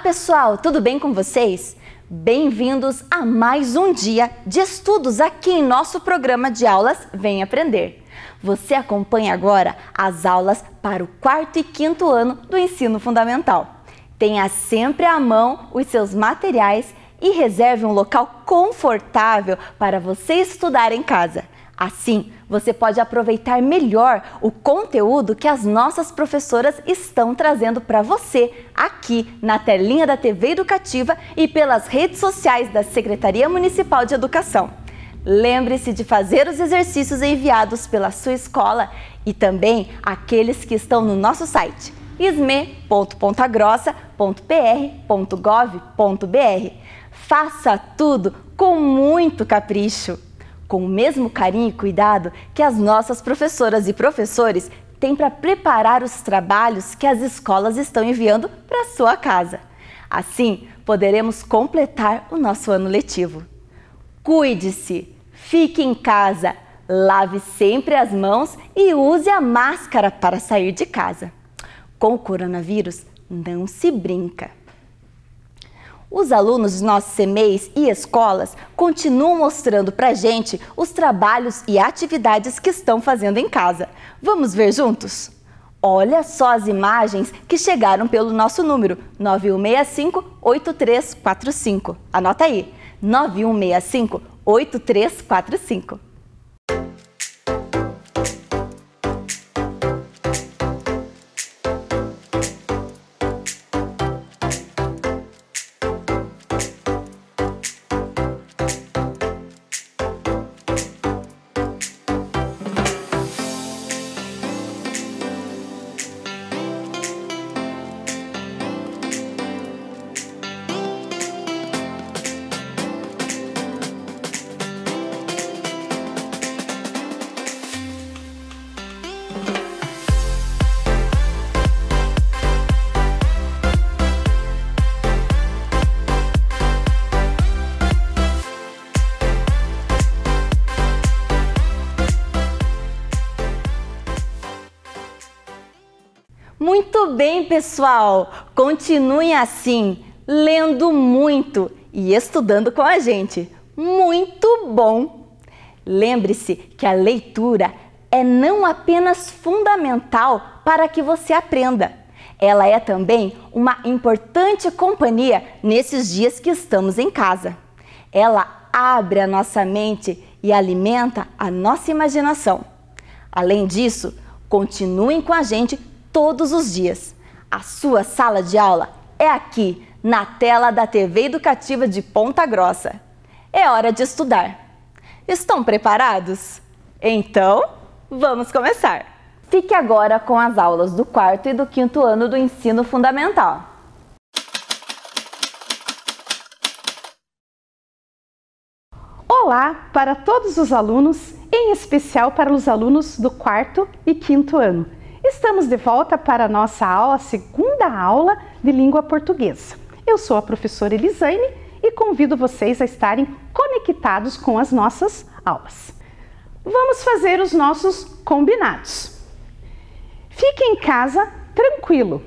pessoal, tudo bem com vocês? Bem-vindos a mais um dia de estudos aqui em nosso programa de aulas Vem Aprender. Você acompanha agora as aulas para o 4º e 5º ano do ensino fundamental. Tenha sempre à mão os seus materiais e reserve um local confortável para você estudar em casa. Assim, você pode aproveitar melhor o conteúdo que as nossas professoras estão trazendo para você aqui na telinha da TV Educativa e pelas redes sociais da Secretaria Municipal de Educação. Lembre-se de fazer os exercícios enviados pela sua escola e também aqueles que estão no nosso site isme.pontagrossa.pr.gov.br. Faça tudo com muito capricho, com o mesmo carinho e cuidado que as nossas professoras e professores têm para preparar os trabalhos que as escolas estão enviando para sua casa. Assim, poderemos completar o nosso ano letivo. Cuide-se, fique em casa, lave sempre as mãos e use a máscara para sair de casa. Com o coronavírus, não se brinca. Os alunos de nossos CMEIs e escolas continuam mostrando para a gente os trabalhos e atividades que estão fazendo em casa. Vamos ver juntos? Olha só as imagens que chegaram pelo nosso número 9165-8345. Anota aí, 9165-8345. Muito bem, pessoal! Continuem assim, lendo muito e estudando com a gente. Muito bom! Lembre-se que a leitura é não apenas fundamental para que você aprenda, ela é também uma importante companhia nesses dias que estamos em casa. Ela abre a nossa mente e alimenta a nossa imaginação. Além disso, continuem com a gente todos os dias. A sua sala de aula é aqui, na tela da TV Educativa de Ponta Grossa. É hora de estudar. Estão preparados? Então, vamos começar! Fique agora com as aulas do 4º e do 5º ano do ensino fundamental. Olá para todos os alunos, em especial para os alunos do 4º e 5º ano. Estamos de volta para a nossa aula, a segunda aula de língua portuguesa. Eu sou a professora Elisaine e convido vocês a estarem conectados com as nossas aulas. Vamos fazer os nossos combinados. Fique em casa tranquilo,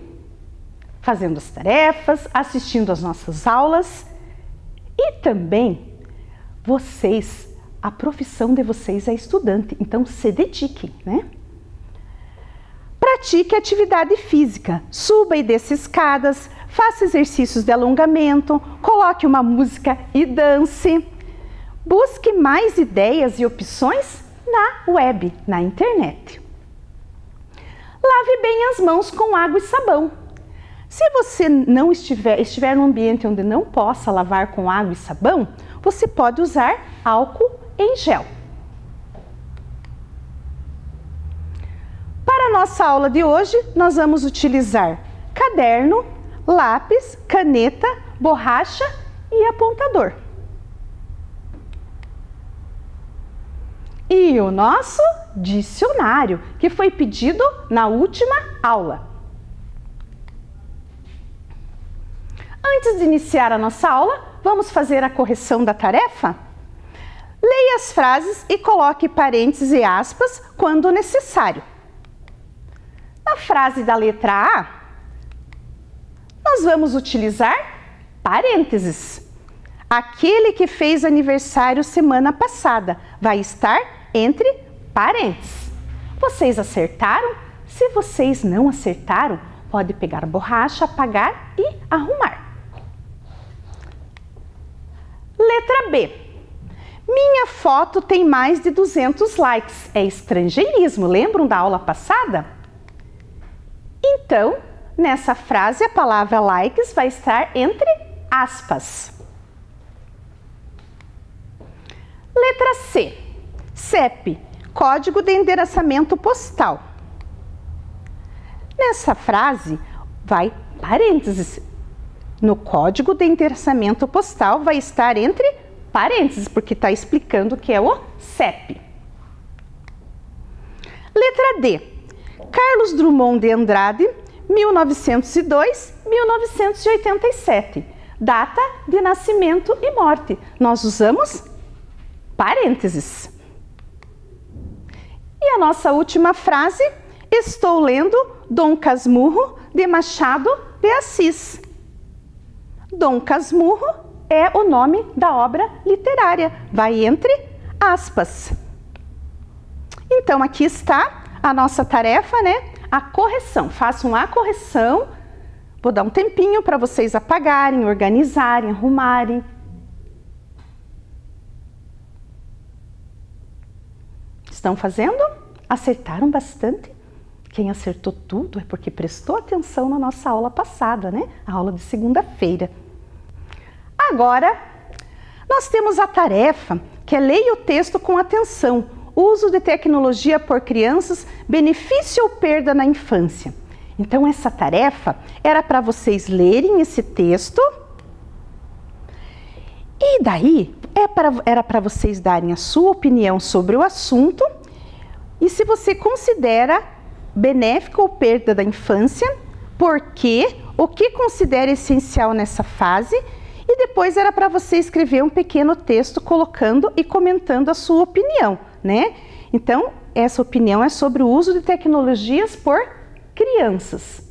fazendo as tarefas, assistindo às nossas aulas e também vocês, a profissão de vocês é estudante, então se dediquem, né? Pratique atividade física, suba e desça escadas, faça exercícios de alongamento, coloque uma música e dance. Busque mais ideias e opções na web, na internet. Lave bem as mãos com água e sabão. Se você não estiver num ambiente onde não possa lavar com água e sabão, você pode usar álcool em gel. Para a nossa aula de hoje, nós vamos utilizar caderno, lápis, caneta, borracha e apontador. E o nosso dicionário, que foi pedido na última aula. Antes de iniciar a nossa aula, vamos fazer a correção da tarefa? Leia as frases e coloque parênteses e aspas quando necessário. Na frase da letra A, nós vamos utilizar parênteses. Aquele que fez aniversário semana passada vai estar entre parênteses. Vocês acertaram? Se vocês não acertaram, pode pegar a borracha, apagar e arrumar. Letra B. Minha foto tem mais de 200 likes. É estrangeirismo, lembram da aula passada? Então, nessa frase, a palavra likes vai estar entre aspas. Letra C. CEP, Código de Endereçamento Postal. Nessa frase, vai parênteses. No código de endereçamento postal vai estar entre parênteses, porque está explicando que é o CEP. Letra D. Carlos Drummond de Andrade, 1902-1987. Data de nascimento e morte. Nós usamos parênteses. E a nossa última frase, estou lendo Dom Casmurro de Machado de Assis. Dom Casmurro é o nome da obra literária, vai entre aspas. Então aqui está a nossa tarefa, né? A correção. Façam a correção. Vou dar um tempinho para vocês apagarem, organizarem, arrumarem. Estão fazendo? Acertaram bastante? Quem acertou tudo é porque prestou atenção na nossa aula passada, né? A aula de segunda-feira. Agora, nós temos a tarefa que é leia o texto com atenção. Uso de tecnologia por crianças, benefício ou perda na infância. Então, essa tarefa era para vocês lerem esse texto e daí era para vocês darem a sua opinião sobre o assunto e se você considera benéfico ou perda da infância, por quê, o que considera essencial nessa fase e depois era para você escrever um pequeno texto colocando e comentando a sua opinião, né? Então, essa opinião é sobre o uso de tecnologias por crianças.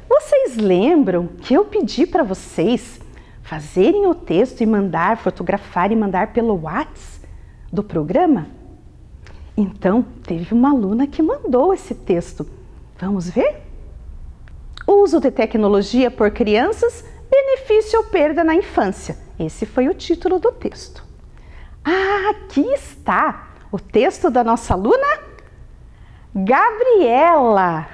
Vocês lembram que eu pedi para vocês fazerem o texto e mandar, fotografar e mandar pelo WhatsApp do programa? Então, teve uma aluna que mandou esse texto. Vamos ver? Uso de tecnologia por crianças, benefício ou perda na infância. Esse foi o título do texto. Ah, aqui está o texto da nossa aluna Gabriela.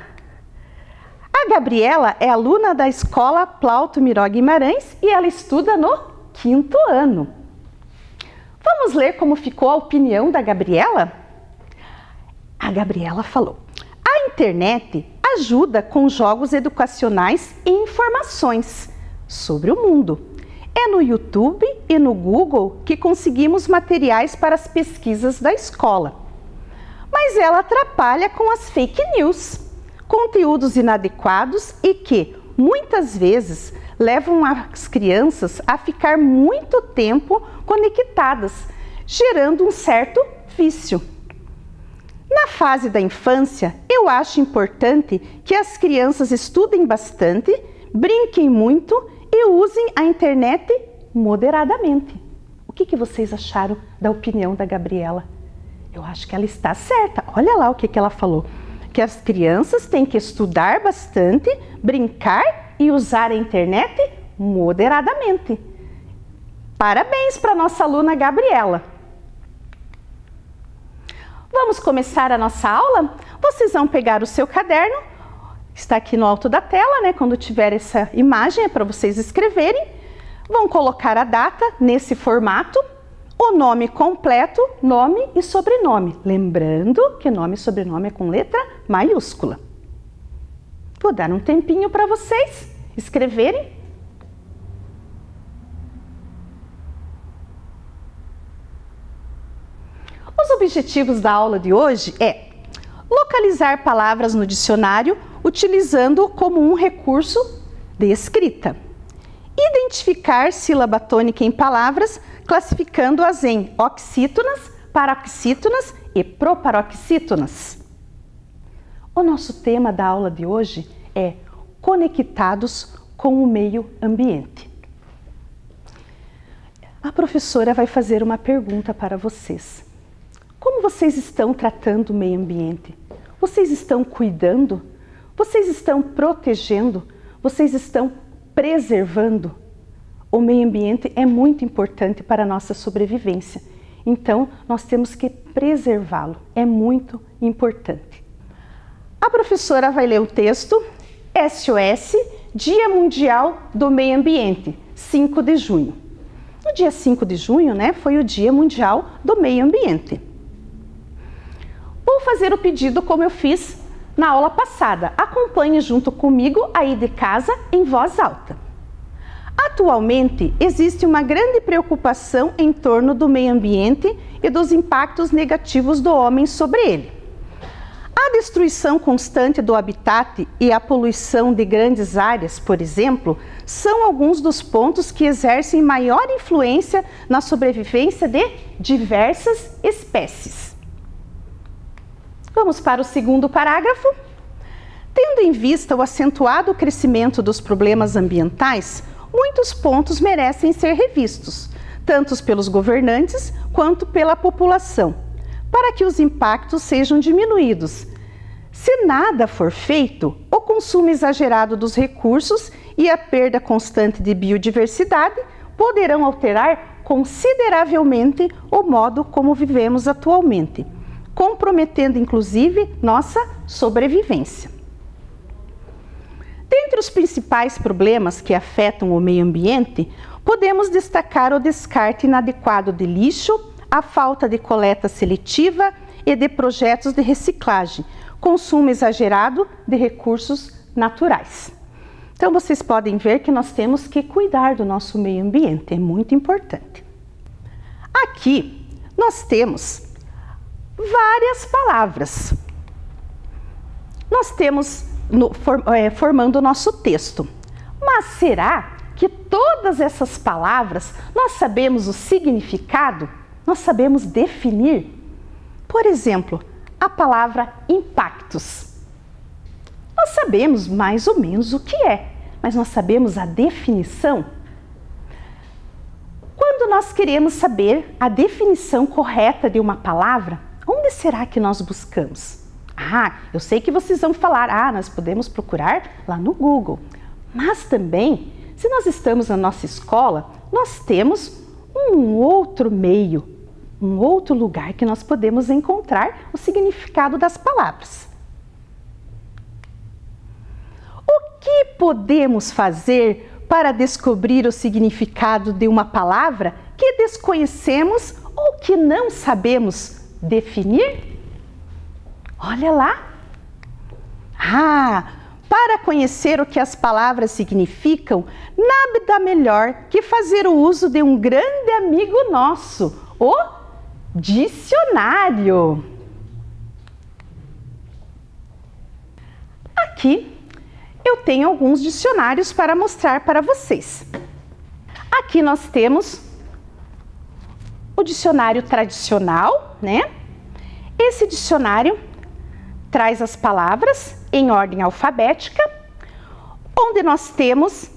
A Gabriela é aluna da escola Plauto Miró Guimarães e ela estuda no 5º ano. Vamos ler como ficou a opinião da Gabriela? A Gabriela falou: a internet ajuda com jogos educacionais e informações sobre o mundo. É no YouTube e no Google que conseguimos materiais para as pesquisas da escola. Mas ela atrapalha com as fake news, conteúdos inadequados e que, muitas vezes, levam as crianças a ficar muito tempo conectadas, gerando um certo vício. Na fase da infância, eu acho importante que as crianças estudem bastante, brinquem muito e usem a internet moderadamente. O que vocês acharam da opinião da Gabriela? Eu acho que ela está certa. Olha lá o que ela falou. Que as crianças têm que estudar bastante, brincar e usar a internet moderadamente. Parabéns para a nossa aluna Gabriela. Vamos começar a nossa aula? Vocês vão pegar o seu caderno, está aqui no alto da tela, né? Quando tiver essa imagem é para vocês escreverem. Vão colocar a data nesse formato, o nome completo, nome e sobrenome. Lembrando que nome e sobrenome é com letra maiúscula. Vou dar um tempinho para vocês escreverem. Os objetivos da aula de hoje é localizar palavras no dicionário utilizando como um recurso de escrita. Identificar sílaba tônica em palavras, classificando-as em oxítonas, paroxítonas e proparoxítonas. O nosso tema da aula de hoje é conectados com o meio ambiente. A professora vai fazer uma pergunta para vocês. Como vocês estão tratando o meio ambiente? Vocês estão cuidando? Vocês estão protegendo? Vocês estão preservando? O meio ambiente é muito importante para a nossa sobrevivência. Então, nós temos que preservá-lo. É muito importante. A professora vai ler o texto SOS, Dia Mundial do Meio Ambiente, 5 de junho. No dia 5 de junho, foi o Dia Mundial do Meio Ambiente. Vou fazer o pedido como eu fiz na aula passada. Acompanhe junto comigo aí de casa em voz alta. Atualmente, existe uma grande preocupação em torno do meio ambiente e dos impactos negativos do homem sobre ele. A destruição constante do habitat e a poluição de grandes áreas, por exemplo, são alguns dos pontos que exercem maior influência na sobrevivência de diversas espécies. Vamos para o segundo parágrafo. Tendo em vista o acentuado crescimento dos problemas ambientais, muitos pontos merecem ser revistos, tanto pelos governantes quanto pela população, para que os impactos sejam diminuídos. Se nada for feito, o consumo exagerado dos recursos e a perda constante de biodiversidade poderão alterar consideravelmente o modo como vivemos atualmente, comprometendo inclusive nossa sobrevivência. Dentre os principais problemas que afetam o meio ambiente, podemos destacar o descarte inadequado de lixo, a falta de coleta seletiva e de projetos de reciclagem, consumo exagerado de recursos naturais. Então, vocês podem ver que nós temos que cuidar do nosso meio ambiente, é muito importante. Aqui, nós temos várias palavras. Nós temos formando o nosso texto. Mas será que todas essas palavras nós sabemos o significado? Nós sabemos definir? Por exemplo, a palavra impactos. Nós sabemos mais ou menos o que é, mas nós sabemos a definição? Quando nós queremos saber a definição correta de uma palavra, onde será que nós buscamos? Eu sei que vocês vão falar, nós podemos procurar lá no Google. Mas também, se nós estamos na nossa escola, nós temos um outro meio, um outro lugar que nós podemos encontrar o significado das palavras. O que podemos fazer para descobrir o significado de uma palavra que desconhecemos ou que não sabemos definir? Olha lá! Para conhecer o que as palavras significam, nada melhor que fazer o uso de um grande amigo nosso, o dicionário. Aqui eu tenho alguns dicionários para mostrar para vocês. Aqui nós temos o dicionário tradicional, Esse dicionário traz as palavras em ordem alfabética, onde nós temos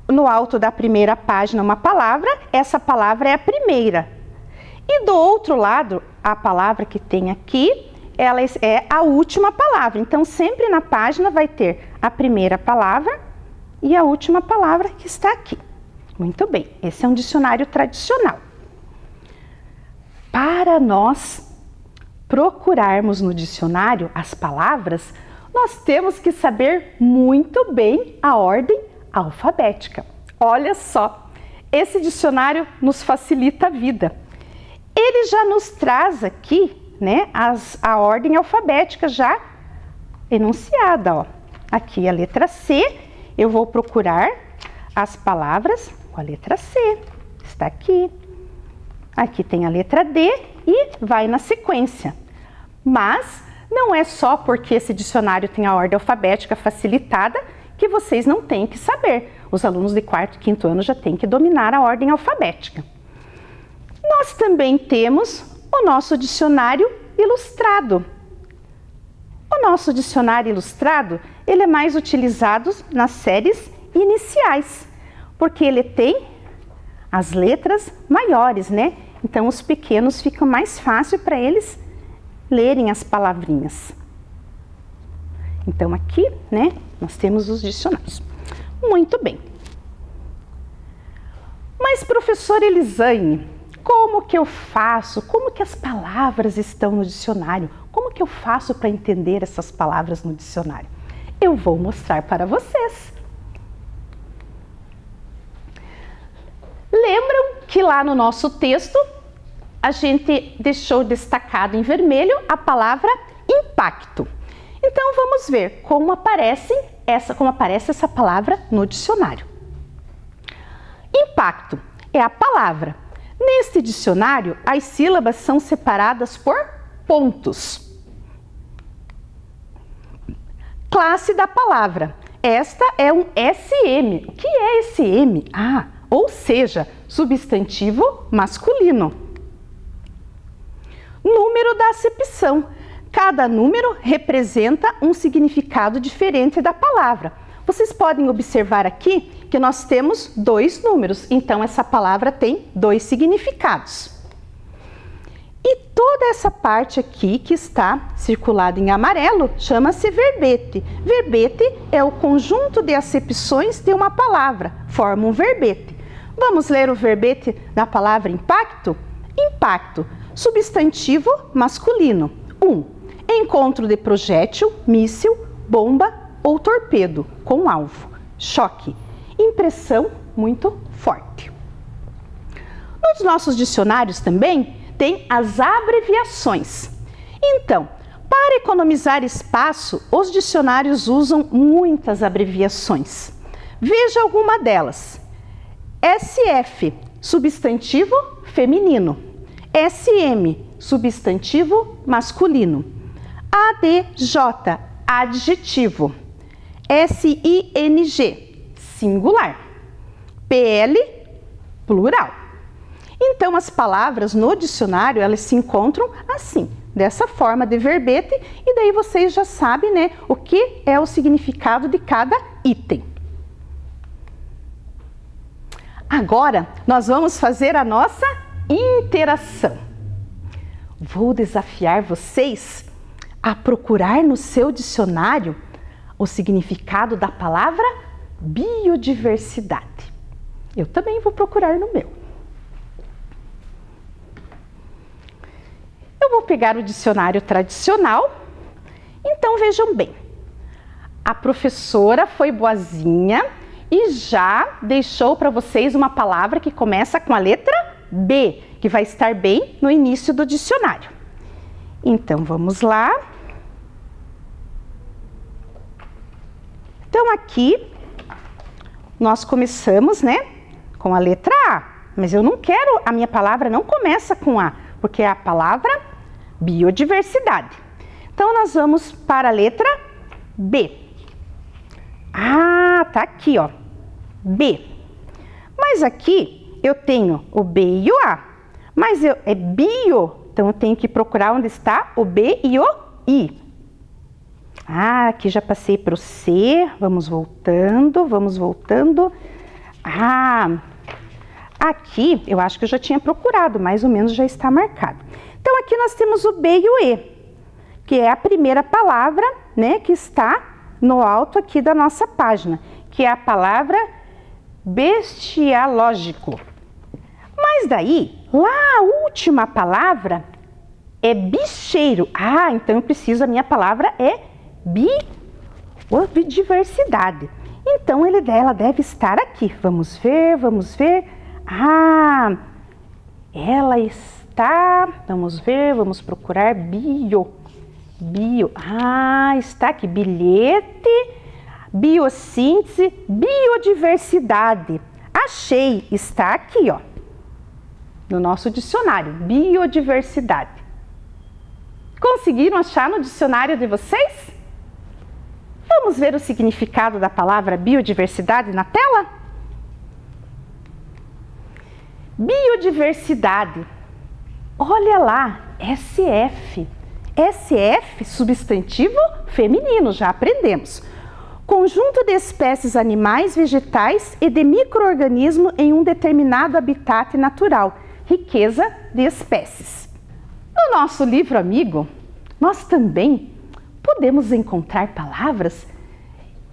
no alto da primeira página uma palavra, essa palavra é a primeira. E do outro lado, a palavra que tem aqui, ela é a última palavra. Então, sempre na página vai ter a primeira palavra e a última palavra que está aqui. Muito bem, esse é um dicionário tradicional. Para nós procurarmos no dicionário as palavras, nós temos que saber muito bem a ordem alfabética. Olha só, esse dicionário nos facilita a vida. Ele já nos traz aqui, a ordem alfabética já enunciada. Aqui a letra C, eu vou procurar as palavras com a letra C. Está aqui. Aqui tem a letra D e vai na sequência. Mas não é só porque esse dicionário tem a ordem alfabética facilitada que vocês não têm que saber. Os alunos de 4º e 5º ano já têm que dominar a ordem alfabética. Nós também temos o nosso dicionário ilustrado. O nosso dicionário ilustrado, ele é mais utilizado nas séries iniciais, porque ele tem as letras maiores, né? Então os pequenos ficam mais fácil para eles lerem as palavrinhas. Então aqui, né, nós temos os dicionários. Muito bem. Mas, professora Elisane, como que eu faço? Como que as palavras estão no dicionário? Como que eu faço para entender essas palavras no dicionário? Eu vou mostrar para vocês. Lembram que lá no nosso texto a gente deixou destacado em vermelho a palavra impacto. Então vamos ver como aparece essa palavra no dicionário. Impacto é a palavra. Neste dicionário, as sílabas são separadas por pontos. Classe da palavra. Esta é um SM. O que é SM? Ou seja, substantivo masculino. Número da acepção. Cada número representa um significado diferente da palavra. Vocês podem observar aqui que nós temos 2 números, então essa palavra tem 2 significados. E toda essa parte aqui que está circulada em amarelo chama-se verbete. Verbete é o conjunto de acepções de uma palavra, forma um verbete. Vamos ler o verbete da palavra impacto? Impacto, substantivo masculino. 1. Encontro de projétil, míssil, bomba ou torpedo com alvo. Choque. Impressão muito forte. Nos nossos dicionários também tem as abreviações. Então, para economizar espaço, os dicionários usam muitas abreviações. Veja alguma delas. SF, substantivo feminino. SM, substantivo masculino. ADJ, adjetivo. SING, singular. PL, plural. Então, as palavras no dicionário, elas se encontram assim, dessa forma de verbete, e daí vocês já sabem, né, o que é o significado de cada item. Agora, nós vamos fazer a nossa interação. Vou desafiar vocês a procurar no seu dicionário o significado da palavra biodiversidade. Eu também vou procurar no meu. Eu vou pegar o dicionário tradicional. Então vejam bem, a professora foi boazinha e já deixou para vocês uma palavra que começa com a letra B, que vai estar bem no início do dicionário. Então vamos lá. Então aqui nós começamos, né, com a letra A, mas eu não quero, a minha palavra não começa com A, porque é a palavra biodiversidade. Então nós vamos para a letra B. Tá aqui, ó, B. Mas aqui eu tenho o B e o A, mas é bio, então eu tenho que procurar onde está o B e o I. Aqui já passei para o C, vamos voltando. Aqui eu acho que eu já tinha procurado, mais ou menos já está marcado. Então aqui nós temos o B e o E, que é a primeira palavra, né, que está no alto aqui da nossa página, que é a palavra bestialógico. Mas daí, lá a última palavra é bicheiro. Então eu preciso, a minha palavra é biodiversidade. Então ela deve estar aqui. Vamos ver. Ela está, vamos ver, vamos procurar bio. Está aqui, bilhete, biossíntese, biodiversidade. Achei, está aqui, ó, no nosso dicionário, biodiversidade. Conseguiram achar no dicionário de vocês? Vamos ver o significado da palavra biodiversidade na tela? Biodiversidade, olha lá, SF. SF, substantivo feminino, já aprendemos. conjunto de espécies animais, vegetais e de micro-organismos em um determinado habitat natural, riqueza de espécies. No nosso livro amigo, nós também podemos encontrar palavras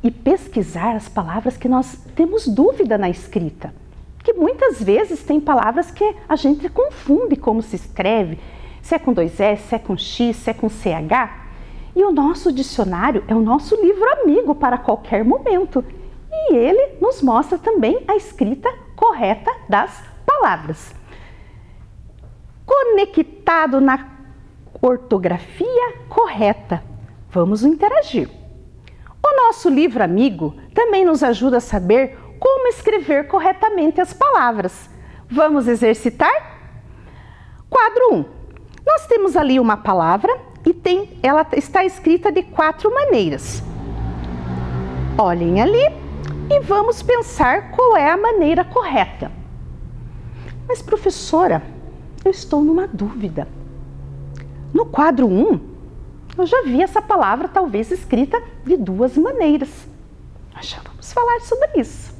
e pesquisar as palavras que nós temos dúvida na escrita. Que muitas vezes tem palavras que a gente confunde como se escreve, se é com 2 S, se é com X, se é com CH. E o nosso dicionário é o nosso livro amigo para qualquer momento. E ele nos mostra também a escrita correta das palavras. Conectado na ortografia correta. Vamos interagir. O nosso livro amigo também nos ajuda a saber como escrever corretamente as palavras. Vamos exercitar? Quadro 1. Nós temos ali uma palavra e ela está escrita de 4 maneiras. Olhem ali e vamos pensar qual é a maneira correta. Mas professora, eu estou numa dúvida. No quadro 1, eu já vi essa palavra talvez escrita de 2 maneiras. Nós já vamos falar sobre isso.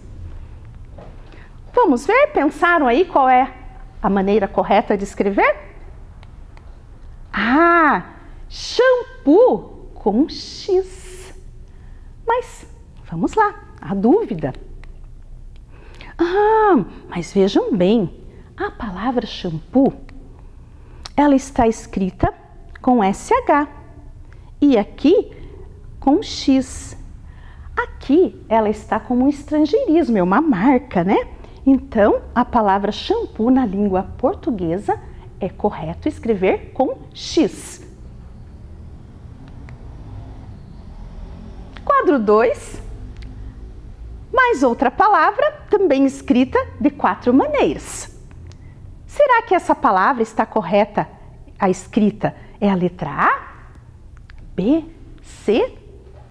Vamos ver? Pensaram aí qual é a maneira correta de escrever? Ah, shampoo com X. Mas vamos lá, a dúvida. Ah, mas vejam bem, a palavra shampoo, ela está escrita com SH e aqui com X. Aqui ela está como um estrangeirismo, é uma marca, né? Então, a palavra shampoo na língua portuguesa é correto escrever com X. Quadro 2. Mais outra palavra, também escrita de 4 maneiras. Será que essa palavra está correta? A escrita é a letra A, B, C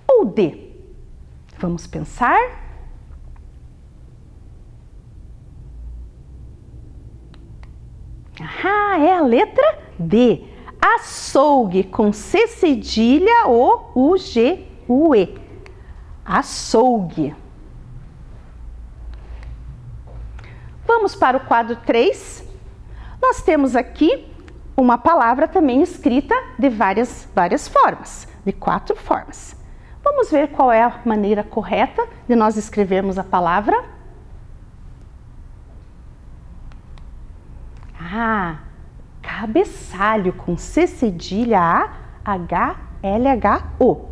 ou D? Vamos pensar. Ah, é a letra D. Açougue com C cedilha ou U-G-U-E. Açougue. Vamos para o quadro 3. Nós temos aqui uma palavra também escrita de várias formas, de 4 formas. Vamos ver qual é a maneira correta de nós escrevermos a palavra. Ah, cabeçalho com C cedilha A, H, L, H, O.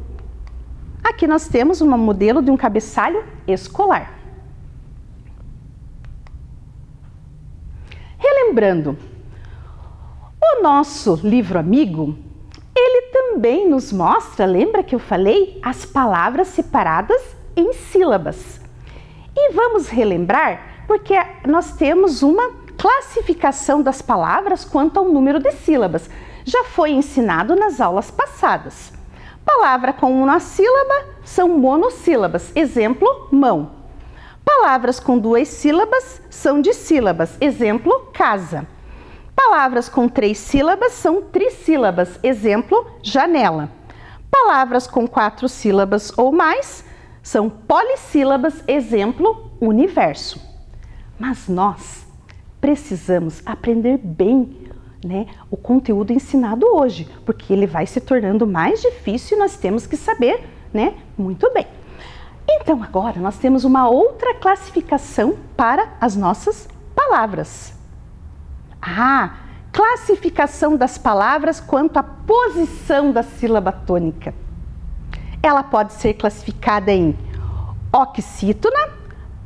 Aqui nós temos um modelo de um cabeçalho escolar. Relembrando, o nosso livro amigo, ele também nos mostra, lembra que eu falei, as palavras separadas em sílabas. E vamos relembrar, porque nós temos uma classificação das palavras quanto ao número de sílabas. Já foi ensinado nas aulas passadas. Palavra com uma sílaba são monossílabas. Exemplo, mão. Palavras com 2 sílabas são dissílabas. Exemplo, casa. Palavras com 3 sílabas são trissílabas. Exemplo, janela. Palavras com 4 sílabas ou mais são polissílabas. Exemplo, universo. Mas nós precisamos aprender bem, né, o conteúdo ensinado hoje, porque ele vai se tornando mais difícil e nós temos que saber, né, muito bem. Então agora nós temos uma outra classificação para as nossas palavras. Ah, classificação das palavras quanto à posição da sílaba tônica. Ela pode ser classificada em oxítona,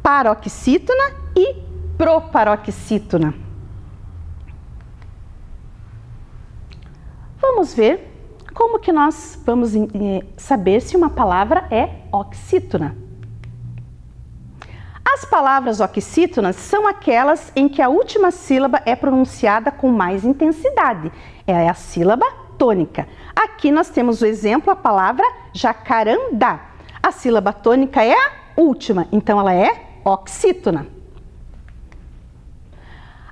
paroxítona e proparoxítona. Vamos ver como que nós vamos saber se uma palavra é oxítona. As palavras oxítonas são aquelas em que a última sílaba é pronunciada com mais intensidade. É a sílaba tônica. Aqui nós temos o exemplo, a palavra jacarandá. A sílaba tônica é a última, então ela é oxítona.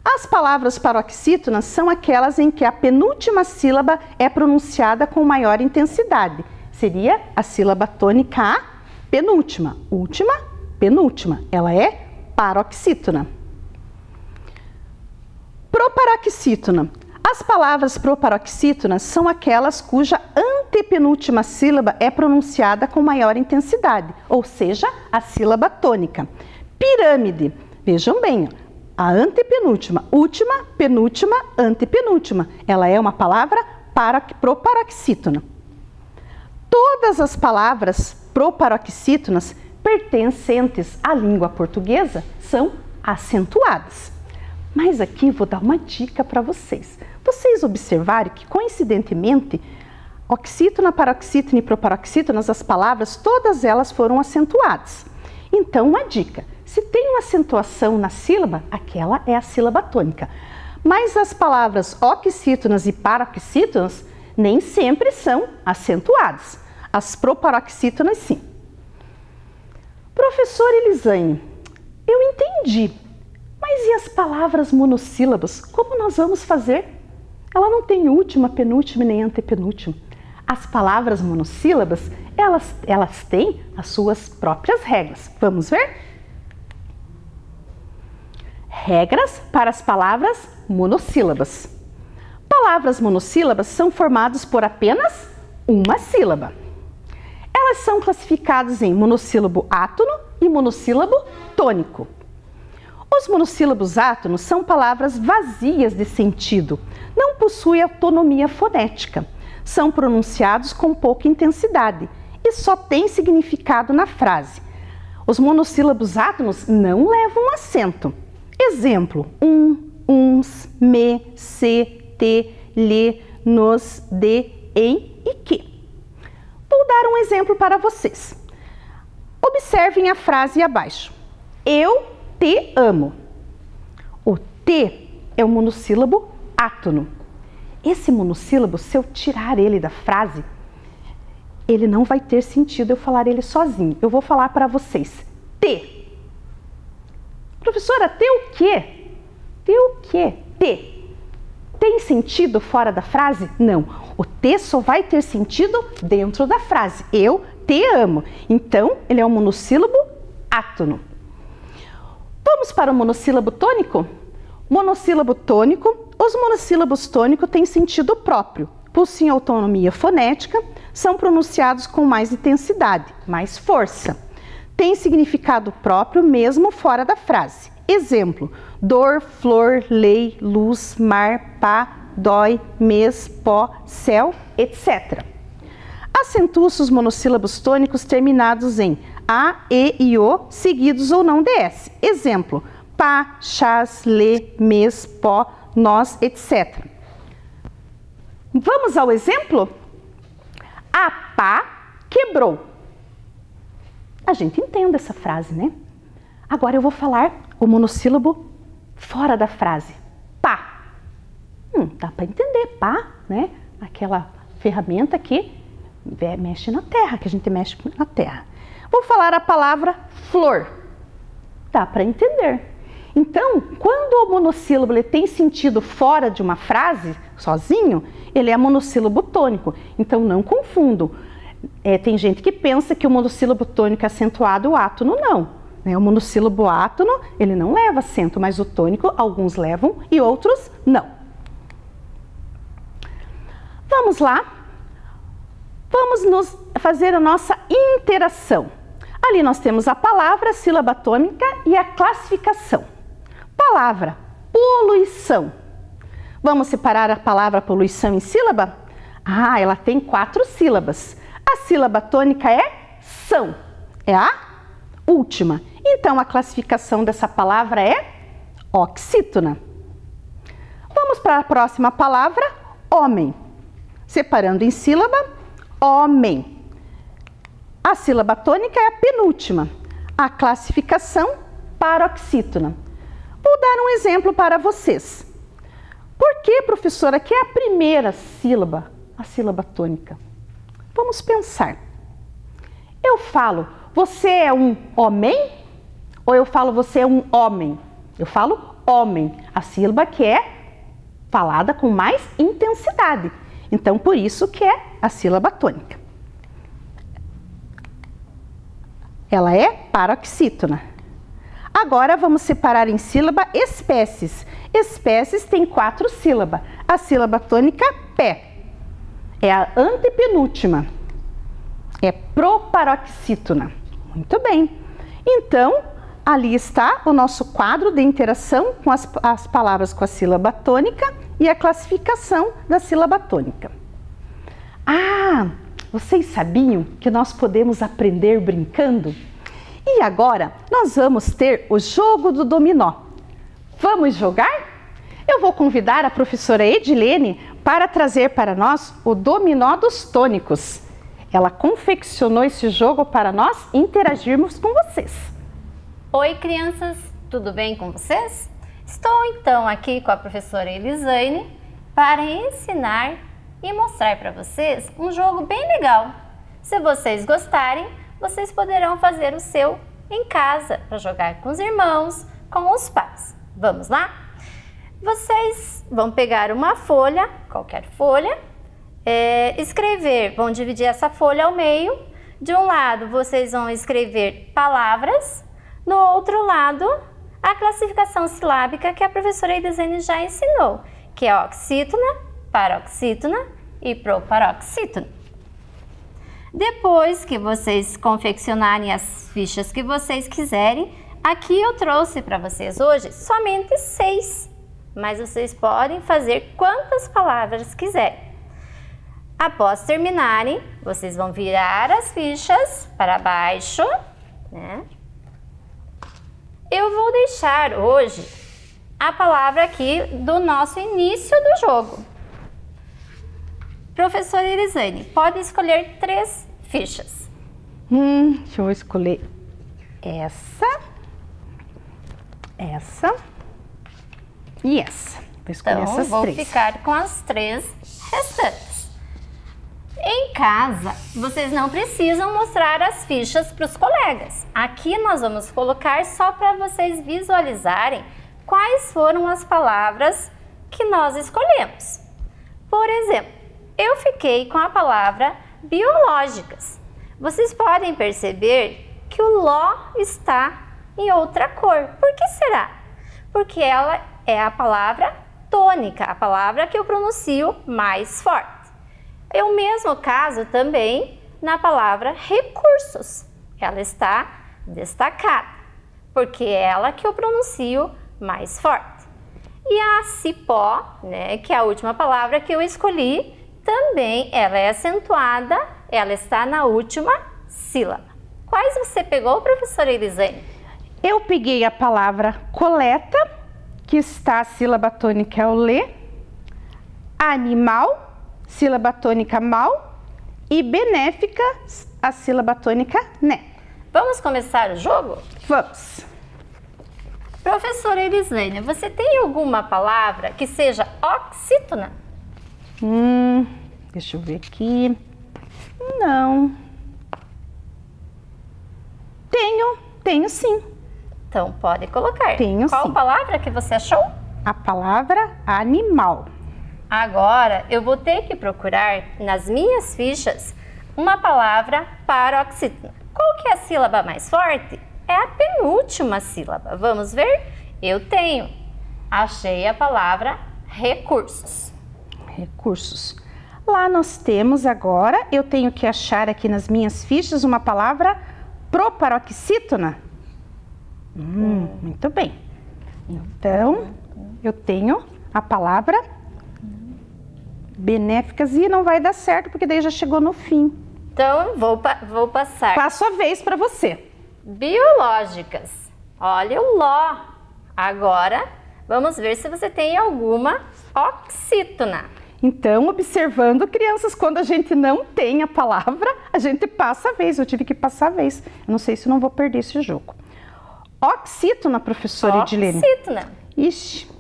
As palavras paroxítonas são aquelas em que a penúltima sílaba é pronunciada com maior intensidade. Seria a sílaba tônica A, penúltima. Última, penúltima. Ela é paroxítona. Proparoxítona. As palavras proparoxítonas são aquelas cuja antepenúltima sílaba é pronunciada com maior intensidade, ou seja, a sílaba tônica. Pirâmide. Vejam bem, a antepenúltima, última, penúltima, antepenúltima. Ela é uma palavra proparoxítona. Todas as palavras proparoxítonas pertencentes à língua portuguesa são acentuadas. Mas aqui vou dar uma dica para vocês. Vocês observarem que, coincidentemente, oxítona, paroxítona e proparoxítonas, as palavras, todas elas foram acentuadas. Então, uma dica. Se tem uma acentuação na sílaba, aquela é a sílaba tônica. Mas as palavras oxítonas e paroxítonas nem sempre são acentuadas. As proparoxítonas, sim. Professor Elisane, eu entendi. Mas e as palavras monossílabas? Como nós vamos fazer? Ela não tem última, penúltima nem antepenúltima. As palavras monossílabas, elas têm as suas próprias regras. Vamos ver? Regras para as palavras monossílabas. Palavras monossílabas são formadas por apenas uma sílaba. Elas são classificadas em monossílabo átono e monossílabo tônico. Os monossílabos átonos são palavras vazias de sentido, não possuem autonomia fonética, são pronunciados com pouca intensidade e só têm significado na frase. Os monossílabos átonos não levam acento. Exemplo: uns, me, se, te, lhe, nos, de, em e que. Vou dar um exemplo para vocês. Observem a frase abaixo. Eu te amo. O te é o monossílabo átono. Esse monossílabo, se eu tirar ele da frase, ele não vai ter sentido eu falar ele sozinho. Eu vou falar para vocês. Te. Professora, te o quê? Te o quê? Te. Tem sentido fora da frase? Não. O te só vai ter sentido dentro da frase. Eu te amo. Então, ele é um monossílabo átono. Vamos para o monossílabo tônico? Monossílabo tônico. Os monossílabos tônicos têm sentido próprio, possuem autonomia fonética, são pronunciados com mais intensidade, mais força. Tem significado próprio mesmo fora da frase. Exemplo: dor, flor, lei, luz, mar, pá, dói, mês, pó, céu, etc. Acentua-se os monossílabos tônicos terminados em a, e e o, seguidos ou não de s. Exemplo: pá, chás, lê, mês, pó, nós, etc. Vamos ao exemplo? A pá quebrou. A gente entende essa frase, né? Agora eu vou falar o monossílabo fora da frase. Pá. Dá para entender, pá, né? Aquela ferramenta que mexe na terra, que a gente mexe na terra. Vou falar a palavra flor. Dá para entender. Então, quando o monossílabo ele tem sentido fora de uma frase, sozinho, ele é monossílabo tônico. Então, não confundam. Tem gente que pensa que o monossílabo tônico é acentuado, o átono não. O monossílabo átono, ele não leva acento, mas o tônico, alguns levam e outros não. Vamos lá. Vamos fazer a nossa interação. Ali nós temos a palavra, a sílaba tônica e a classificação. Palavra, poluição. Vamos separar a palavra poluição em sílaba? Ela tem 4 sílabas. A sílaba tônica é são, é a última. Então, a classificação dessa palavra é oxítona. Vamos para a próxima palavra, homem. Separando em sílaba, homem. A sílaba tônica é a penúltima. A classificação, paroxítona. Vou dar um exemplo para vocês. Por que, professora, que é a primeira sílaba, a sílaba tônica? Vamos pensar. Eu falo, você é um homem? Ou eu falo, você é um homem? Eu falo homem, a sílaba que é falada com mais intensidade. Então, por isso que é a sílaba tônica. ela é paroxítona. Agora vamos separar em sílaba espécies. Espécies tem 4 sílabas. A sílaba tônica pé é a antepenúltima. É proparoxítona. Muito bem. Então, ali está o nosso quadro de interação com as palavras com a sílaba tônica e a classificação da sílaba tônica. Ah, vocês sabiam que nós podemos aprender brincando? E agora nós vamos ter o jogo do dominó. Vamos jogar? Eu vou convidar a professora Edilene para trazer para nós o dominó dos tônicos. Ela confeccionou esse jogo para nós interagirmos com vocês. Oi, crianças, tudo bem com vocês? Estou então aqui com a professora Elisane para ensinar e mostrar para vocês um jogo bem legal. Se vocês gostarem, vocês poderão fazer o seu em casa para jogar com os irmãos, com os pais. Vamos lá? Vocês vão pegar uma folha, qualquer folha, vão dividir essa folha ao meio. De um lado vocês vão escrever palavras, no outro lado a classificação silábica que a professora Elisane já ensinou, que é oxítona, paroxítona e proparoxítona. Depois que vocês confeccionarem as fichas que vocês quiserem, aqui eu trouxe para vocês hoje somente 6, mas vocês podem fazer quantas palavras quiserem. Após terminarem, vocês vão virar as fichas para baixo, né? Eu vou deixar hoje a palavra aqui do nosso início do jogo. Professora Elisane, pode escolher 3 fichas. Deixa eu escolher essa e essa. Vou escolher Então, essas vou 3. ficar com as 3 restantes. Em casa, vocês não precisam mostrar as fichas para os colegas. Aqui nós vamos colocar só para vocês visualizarem quais foram as palavras que nós escolhemos. Por exemplo, eu fiquei com a palavra biológicas. Vocês podem perceber que o ló está em outra cor. Por que será? Porque ela é a palavra tônica, a palavra que eu pronuncio mais forte. É o mesmo caso também na palavra recursos. Ela está destacada, porque é ela que eu pronuncio mais forte. E a cipó, né, que é a última palavra que eu escolhi, também ela é acentuada, ela está na última sílaba. Quais você pegou, professora Elisane? Eu peguei a palavra coleta, que está a sílaba tônica é o lê, animal, sílaba tônica mal, e benéfica, a sílaba tônica né. Vamos começar o jogo? Vamos. Professora Elisane, você tem alguma palavra que seja oxítona? Deixa eu ver aqui. Não. Tenho sim. Então pode colocar. Tenho Qual sim. palavra que você achou? A palavra animal. Agora eu vou ter que procurar nas minhas fichas uma palavra paroxítona. Qual que é a sílaba mais forte? É a penúltima sílaba. Vamos ver? Eu tenho. Achei a palavra recursos. Recursos. Lá nós temos agora, eu tenho que achar aqui nas minhas fichas uma palavra proparoxítona. Muito bem. Então, eu tenho a palavra benéficas e não vai dar certo porque daí já chegou no fim. Então, vou passar. Passo a vez para você. Biológicas. Olha o ló. Agora, vamos ver se você tem alguma oxítona. Então, observando, crianças, quando a gente não tem a palavra, a gente passa a vez. Eu tive que passar a vez. Eu não sei se eu não vou perder esse jogo. Oxítona, professora Edilene. Oxítona. Ixi,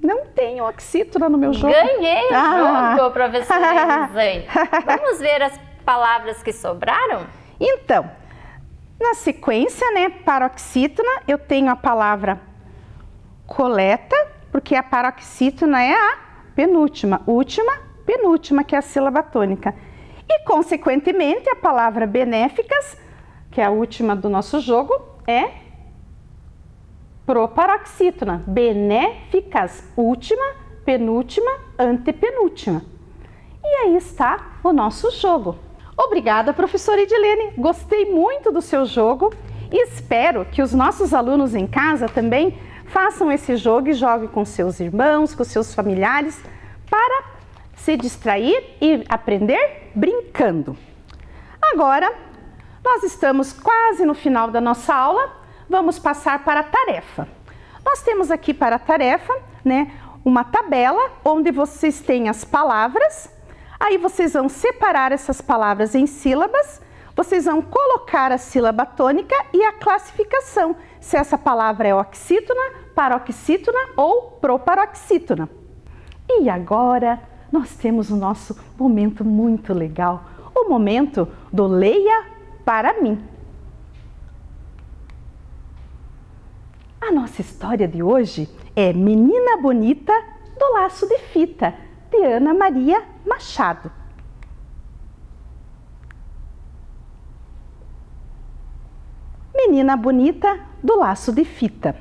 não tem oxítona no meu jogo. Ganhei o jogo, professora Elisane. Vamos ver as palavras que sobraram? Então, na sequência, né, paroxítona, eu tenho a palavra coleta, porque a paroxítona é a penúltima, última, penúltima, que é a sílaba tônica. E, consequentemente, a palavra benéficas que é a última do nosso jogo, é proparoxítona. Benéficas, última, penúltima, antepenúltima. E aí está o nosso jogo. Obrigada, professora Edilene. Gostei muito do seu jogo e espero que os nossos alunos em casa também façam esse jogo e joguem com seus irmãos, com seus familiares, para se distrair e aprender brincando. Agora, nós estamos quase no final da nossa aula, vamos passar para a tarefa. Nós temos aqui para a tarefa, uma tabela onde vocês têm as palavras. Aí vocês vão separar essas palavras em sílabas, vocês vão colocar a sílaba tônica e a classificação, se essa palavra é oxítona, paroxítona ou proparoxítona. E agora nós temos o nosso momento muito legal, o momento do Leia para mim. A nossa história de hoje é Menina Bonita do Laço de Fita, de Ana Maria Machado. Menina Bonita do Laço de Fita.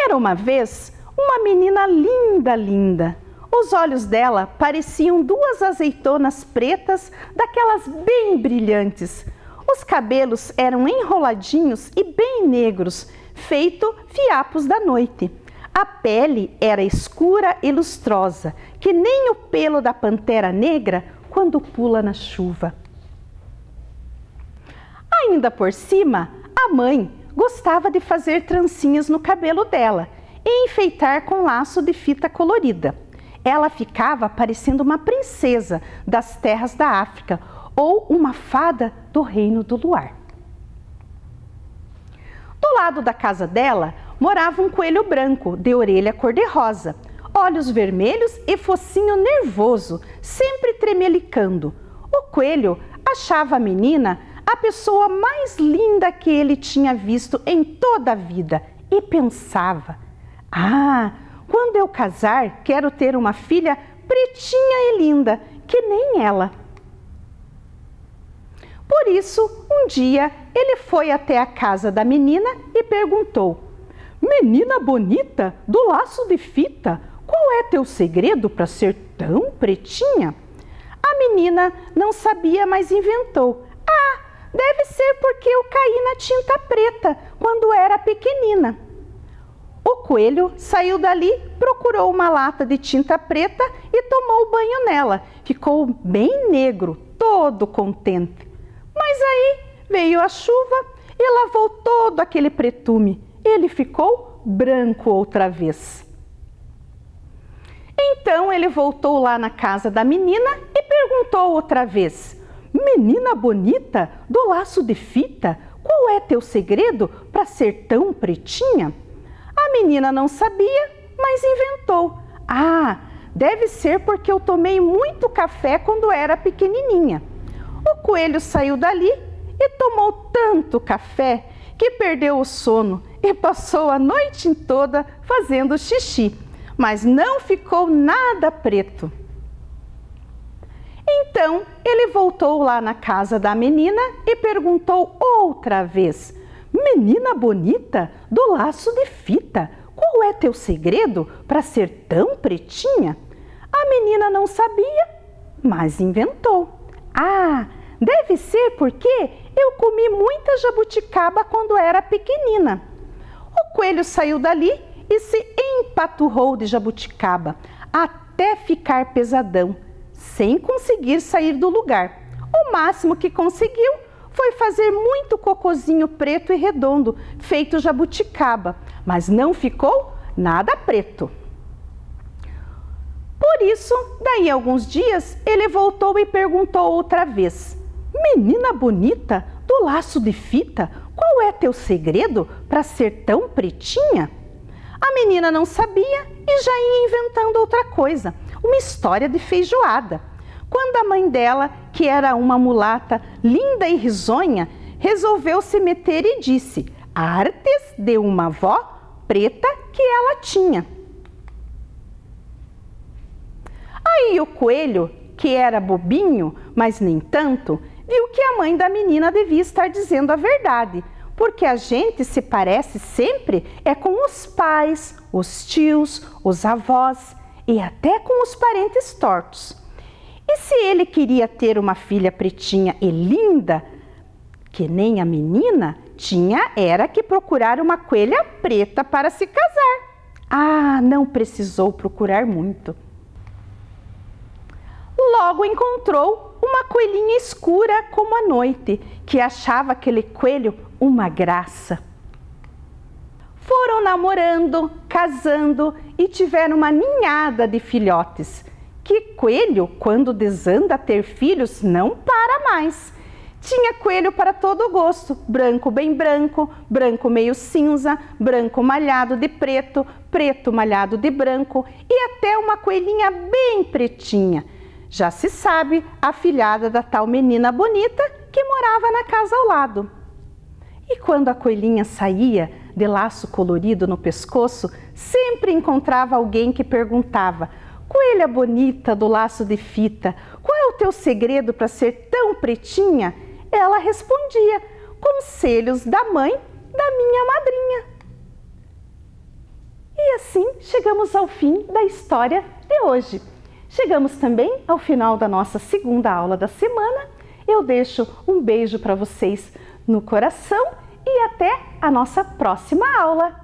Era uma vez uma menina linda, linda. Os olhos dela pareciam duas azeitonas pretas, daquelas bem brilhantes. Os cabelos eram enroladinhos e bem negros, feito fiapos da noite. A pele era escura e lustrosa, que nem o pelo da pantera negra quando pula na chuva. Ainda por cima, a mãe gostava de fazer trancinhas no cabelo dela e enfeitar com laço de fita colorida. Ela ficava parecendo uma princesa das terras da África ou uma fada do reino do luar. Do lado da casa dela morava um coelho branco, de orelha cor-de-rosa, olhos vermelhos e focinho nervoso, sempre tremelicando. O coelho achava a menina a pessoa mais linda que ele tinha visto em toda a vida e pensava: ah, quando eu casar, quero ter uma filha pretinha e linda, que nem ela. Por isso, um dia, ele foi até a casa da menina e perguntou: Menina bonita, do laço de fita, qual é teu segredo para ser tão pretinha? A menina não sabia, mas inventou: ah, deve ser porque eu caí na tinta preta quando era pequenina. O coelho saiu dali, procurou uma lata de tinta preta e tomou banho nela. Ficou bem negro, todo contente. Mas aí veio a chuva e lavou todo aquele pretume. Ele ficou branco outra vez. Então ele voltou lá na casa da menina e perguntou outra vez: Menina bonita, do laço de fita, qual é teu segredo para ser tão pretinha? A menina não sabia, mas inventou: ah, deve ser porque eu tomei muito café quando era pequenininha. O coelho saiu dali e tomou tanto café que perdeu o sono e passou a noite toda fazendo xixi, mas não ficou nada preto. Então ele voltou lá na casa da menina e perguntou outra vez: Menina bonita, do laço de fita, qual é teu segredo para ser tão pretinha? A menina não sabia, mas inventou: ah, deve ser porque eu comi muita jabuticaba quando era pequenina. O coelho saiu dali e se empaturrou de jabuticaba até ficar pesadão, sem conseguir sair do lugar. O máximo que conseguiu foi fazer muito cocozinho preto e redondo, feito jabuticaba, mas não ficou nada preto. Por isso, daí a alguns dias, ele voltou e perguntou outra vez: Menina bonita, do laço de fita, qual é teu segredo para ser tão pretinha? A menina não sabia e já ia inventando outra coisa, uma história de feijoada. Quando a mãe dela, que era uma mulata linda e risonha, resolveu se meter e disse: artes de uma avó preta que ela tinha. Aí o coelho, que era bobinho, mas nem tanto, viu que mãe da menina devia estar dizendo a verdade, porque a gente se parece sempre com os pais, os tios, os avós e até com os parentes tortos. E se ele queria ter uma filha pretinha e linda, que nem a menina, era que procurar uma coelha preta para se casar. Ah, não precisou procurar muito. Logo encontrou uma coelhinha escura como a noite, que achava aquele coelho uma graça. Foram namorando, casando e tiveram uma ninhada de filhotes. Que coelho, quando desanda a ter filhos, não para mais. Tinha coelho para todo gosto, branco bem branco, branco meio cinza, branco malhado de preto, preto malhado de branco e até uma coelhinha bem pretinha. Já se sabe, a filhada da tal menina bonita que morava na casa ao lado. E quando a coelhinha saía, de laço colorido no pescoço, sempre encontrava alguém que perguntava: coelha bonita do laço de fita, qual é o teu segredo para ser tão pretinha? Ela respondia: conselhos da mãe da minha madrinha. E assim chegamos ao fim da história de hoje. Chegamos também ao final da nossa segunda aula da semana. Eu deixo um beijo para vocês no coração e até a nossa próxima aula.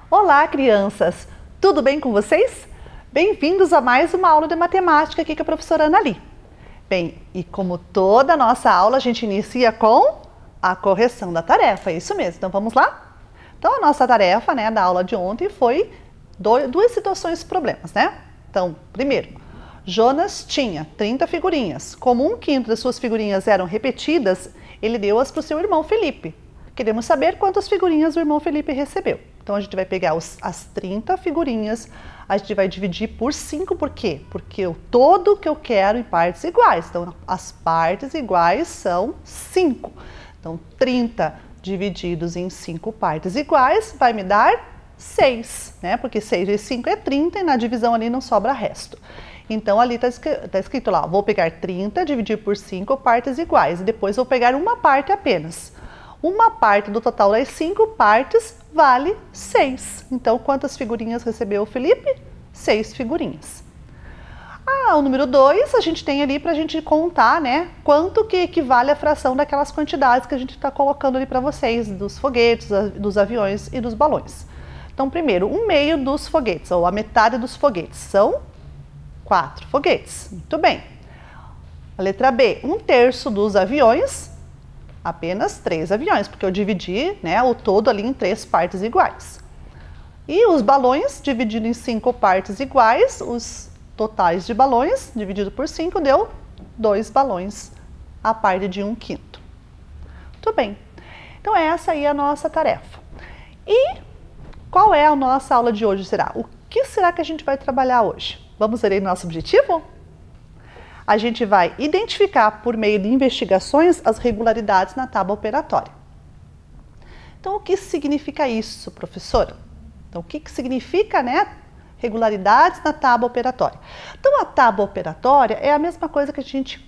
Olá, crianças! Tudo bem com vocês? Bem-vindos a mais uma aula de matemática aqui com a professora Ana Li. Bem, e como toda a nossa aula, a gente inicia com a correção da tarefa, é isso mesmo. Então, vamos lá? Então, a nossa tarefa, né, da aula de ontem foi duas situações problemas, né? Então, primeiro, Jonas tinha 30 figurinhas. Como 1/5 das suas figurinhas eram repetidas, ele deu-as para o seu irmão Felipe. Queremos saber quantas figurinhas o irmão Felipe recebeu. Então, a gente vai pegar as 30 figurinhas, a gente vai dividir por 5, por quê? Porque o todo que eu quero em partes iguais. Então, as partes iguais são 5. Então, 30 divididos em 5 partes iguais vai me dar 6, né? Porque 6 vezes 5 é 30 e na divisão ali não sobra resto. Então, ali está escrito lá, vou pegar 30, dividir por 5 partes iguais e depois vou pegar uma parte apenas. Uma parte do total das 5 partes vale 6. Então, quantas figurinhas recebeu o Felipe? 6 figurinhas. O número 2, a gente tem ali para a gente contar, né, quanto que equivale a fração daquelas quantidades que a gente está colocando ali para vocês, dos foguetes, dos aviões e dos balões. Então, primeiro, 1/2 dos foguetes, ou a metade dos foguetes, são 4 foguetes. Muito bem. A letra B, 1/3 dos aviões, apenas 3 aviões, porque eu dividi, né, o todo ali em 3 partes iguais. E os balões, dividido em 5 partes iguais, os totais de balões, dividido por 5, deu 2 balões, a parte de 1/5. Muito bem. Então, essa aí é a nossa tarefa. E qual é a nossa aula de hoje? O que será que a gente vai trabalhar hoje? Vamos ver aí nosso objetivo? A gente vai identificar, por meio de investigações, as regularidades na tábua operatória. Então, o que significa isso, professora? Então, o que significa, né, regularidades na tábua operatória? Então, a tábua operatória é a mesma coisa que a gente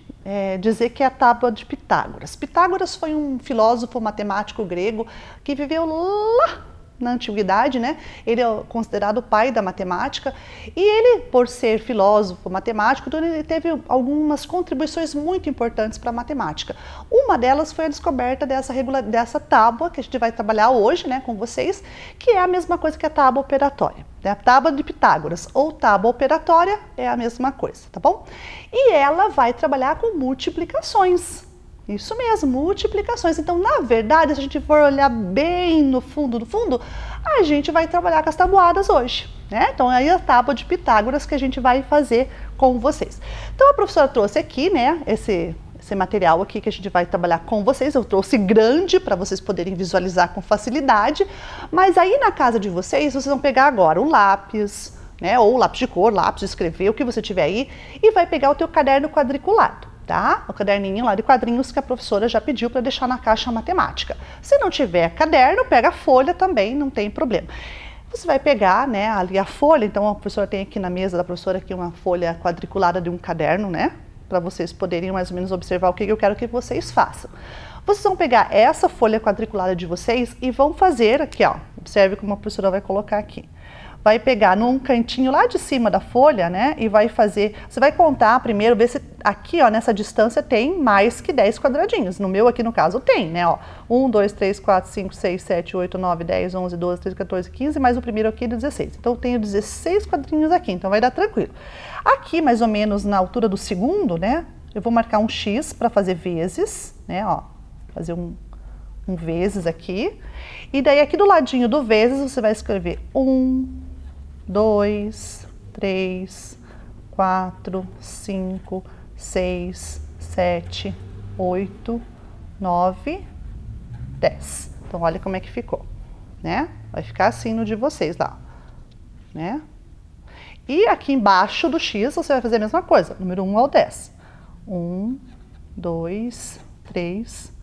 dizer que é a tábua de Pitágoras. Pitágoras foi um filósofo matemático grego que viveu lá na antiguidade, né? Ele é considerado o pai da matemática e ele, por ser filósofo matemático, ele teve algumas contribuições muito importantes para a matemática. Uma delas foi a descoberta dessa tábua que a gente vai trabalhar hoje, né, com vocês, que é a mesma coisa que a tábua operatória. A tábua de Pitágoras ou tábua operatória é a mesma coisa, tá bom? E ela vai trabalhar com multiplicações. Isso mesmo, multiplicações. Então, na verdade, se a gente for olhar bem no fundo, a gente vai trabalhar com as tabuadas hoje, né? Então, aí a tábua de Pitágoras que a gente vai fazer com vocês. Então, a professora trouxe aqui, né, esse material aqui que a gente vai trabalhar com vocês. Eu trouxe grande para vocês poderem visualizar com facilidade, mas aí na casa de vocês vão pegar agora um lápis, né, ou lápis de cor, lápis de escrever, o que você tiver aí, e vai pegar o teu caderno quadriculado, tá? O caderninho lá de quadrinhos que a professora já pediu para deixar na caixa matemática. Se não tiver caderno, pega a folha também, não tem problema. Você vai pegar, né, ali a folha, então a professora tem aqui na mesa da professora aqui uma folha quadriculada de um caderno, né, para vocês poderem mais ou menos observar o que eu quero que vocês façam. Vocês vão pegar essa folha quadriculada de vocês e vão fazer aqui, ó, observe como a professora vai colocar aqui. Vai pegar num cantinho lá de cima da folha, né, e vai fazer, você vai contar primeiro, ver se aqui, ó, nessa distância tem mais que 10 quadradinhos. No meu aqui, no caso, tem, né, ó, 1, 2, 3, 4, 5, 6, 7, 8, 9, 10, 11, 12, 13, 14, 15, mais o primeiro aqui, 16. Então, eu tenho 16 quadrinhos aqui, então vai dar tranquilo. Aqui, mais ou menos na altura do segundo, né, eu vou marcar um X para fazer vezes, né, ó, fazer um vezes aqui. E daí, aqui do ladinho do vezes, você vai escrever 1, 2, 3, 4, 5, 6, 7, 8, 9, 10. Então, olha como é que ficou, né? Vai ficar assim no de vocês lá, né? E aqui embaixo do X, você vai fazer a mesma coisa, número 1 ao 10. 1, 2, 3,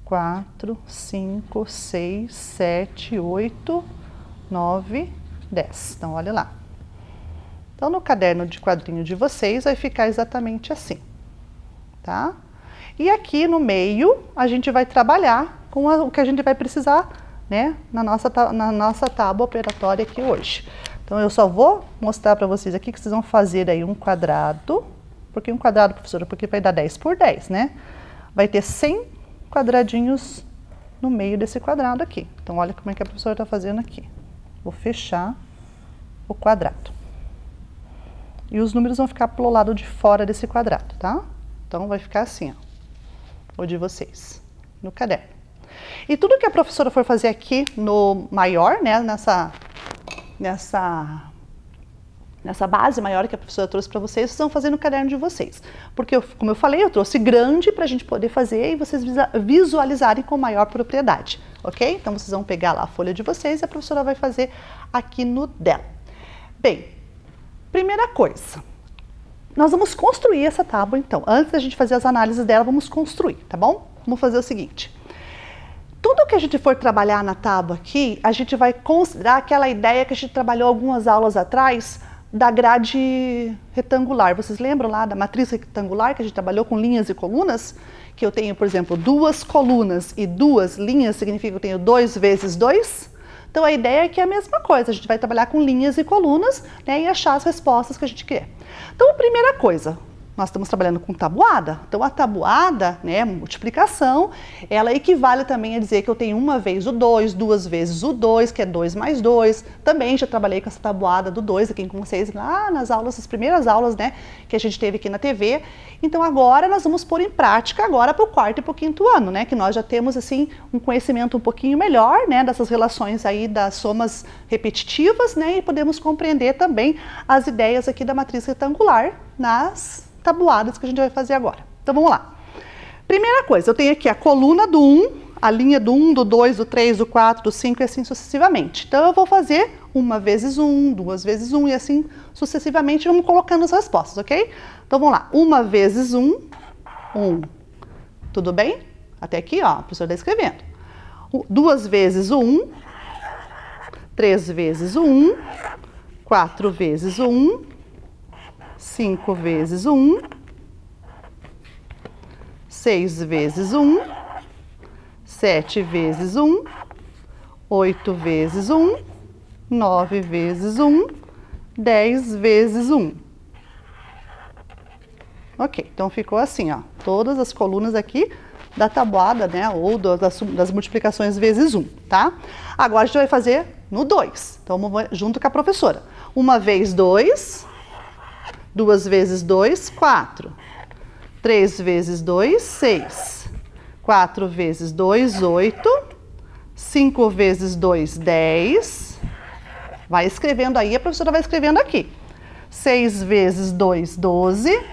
4, 5, 6, 7, 8, 9, 10. Então, olha lá. Então, no caderno de quadrinho de vocês, vai ficar exatamente assim, tá? E aqui no meio, a gente vai trabalhar com o que a gente vai precisar, né, na nossa tábua operatória aqui hoje. Então, eu só vou mostrar para vocês aqui que vocês vão fazer aí um quadrado. Por que um quadrado, professora? Porque vai dar 10 por 10, né? Vai ter 100 quadradinhos no meio desse quadrado aqui. Então, olha como é que a professora está fazendo aqui. Vou fechar o quadrado. E os números vão ficar pelo lado de fora desse quadrado, tá? Então, vai ficar assim, ó, o de vocês, no caderno. E tudo que a professora for fazer aqui no maior, né, nessa base maior que a professora trouxe para vocês, vocês vão fazer no caderno de vocês. Porque, como eu falei, eu trouxe grande para a gente poder fazer e vocês visualizarem com maior propriedade, ok? Então, vocês vão pegar lá a folha de vocês e a professora vai fazer aqui no dela. Bem, primeira coisa, nós vamos construir essa tábua, então. Antes da gente fazer as análises dela, vamos construir, tá bom? Vamos fazer o seguinte. Tudo que a gente for trabalhar na tábua aqui, a gente vai considerar aquela ideia que a gente trabalhou algumas aulas atrás, da grade retangular. Vocês lembram lá da matriz retangular que a gente trabalhou com linhas e colunas? Que eu tenho, por exemplo, 2 colunas e 2 linhas, significa que eu tenho 2 vezes 2? Então, a ideia é que é a mesma coisa. A gente vai trabalhar com linhas e colunas, né, e achar as respostas que a gente quer. Então, a primeira coisa, nós estamos trabalhando com tabuada. Então, a tabuada, né, multiplicação, ela equivale também a dizer que eu tenho uma vez o 2, 2 vezes o 2, que é 2 mais 2. Também já trabalhei com essa tabuada do 2 aqui com vocês lá nas aulas, as primeiras aulas, né, que a gente teve aqui na TV. Então, agora nós vamos pôr em prática agora para o 4º e para o 5º ano, né, que nós já temos, assim, um conhecimento um pouquinho melhor, né, dessas relações aí das somas repetitivas, né, e podemos compreender também as ideias aqui da matriz retangular nas tabuadas que a gente vai fazer agora. Então, vamos lá. Primeira coisa, eu tenho aqui a coluna do 1, a linha do 1, do 2, do 3, do 4, do 5 e assim sucessivamente. Então, eu vou fazer 1 vezes 1, 2 vezes 1 e assim sucessivamente, vamos colocando as respostas, ok? Então, vamos lá. 1 vezes 1, 1. Tudo bem? Até aqui, ó, a professora está escrevendo. 2 vezes o 1, 3 vezes o 1, 4 vezes o 1, 5 vezes o 1, 6 vezes o 1, 7 vezes o 1, 8 vezes o 1, 9 vezes o 1, 10 vezes o 1. Ok, então ficou assim, ó, todas as colunas aqui da tabuada, né, ou das multiplicações vezes 1, tá? Agora a gente vai fazer no 2, então vamos junto com a professora. 1 vez 2... 2 vezes 2, 4. 3 vezes 2, 6. 4 vezes 2, 8. 5 vezes 2, 10. Vai escrevendo aí, a professora vai escrevendo aqui. 6 vezes 2, 12.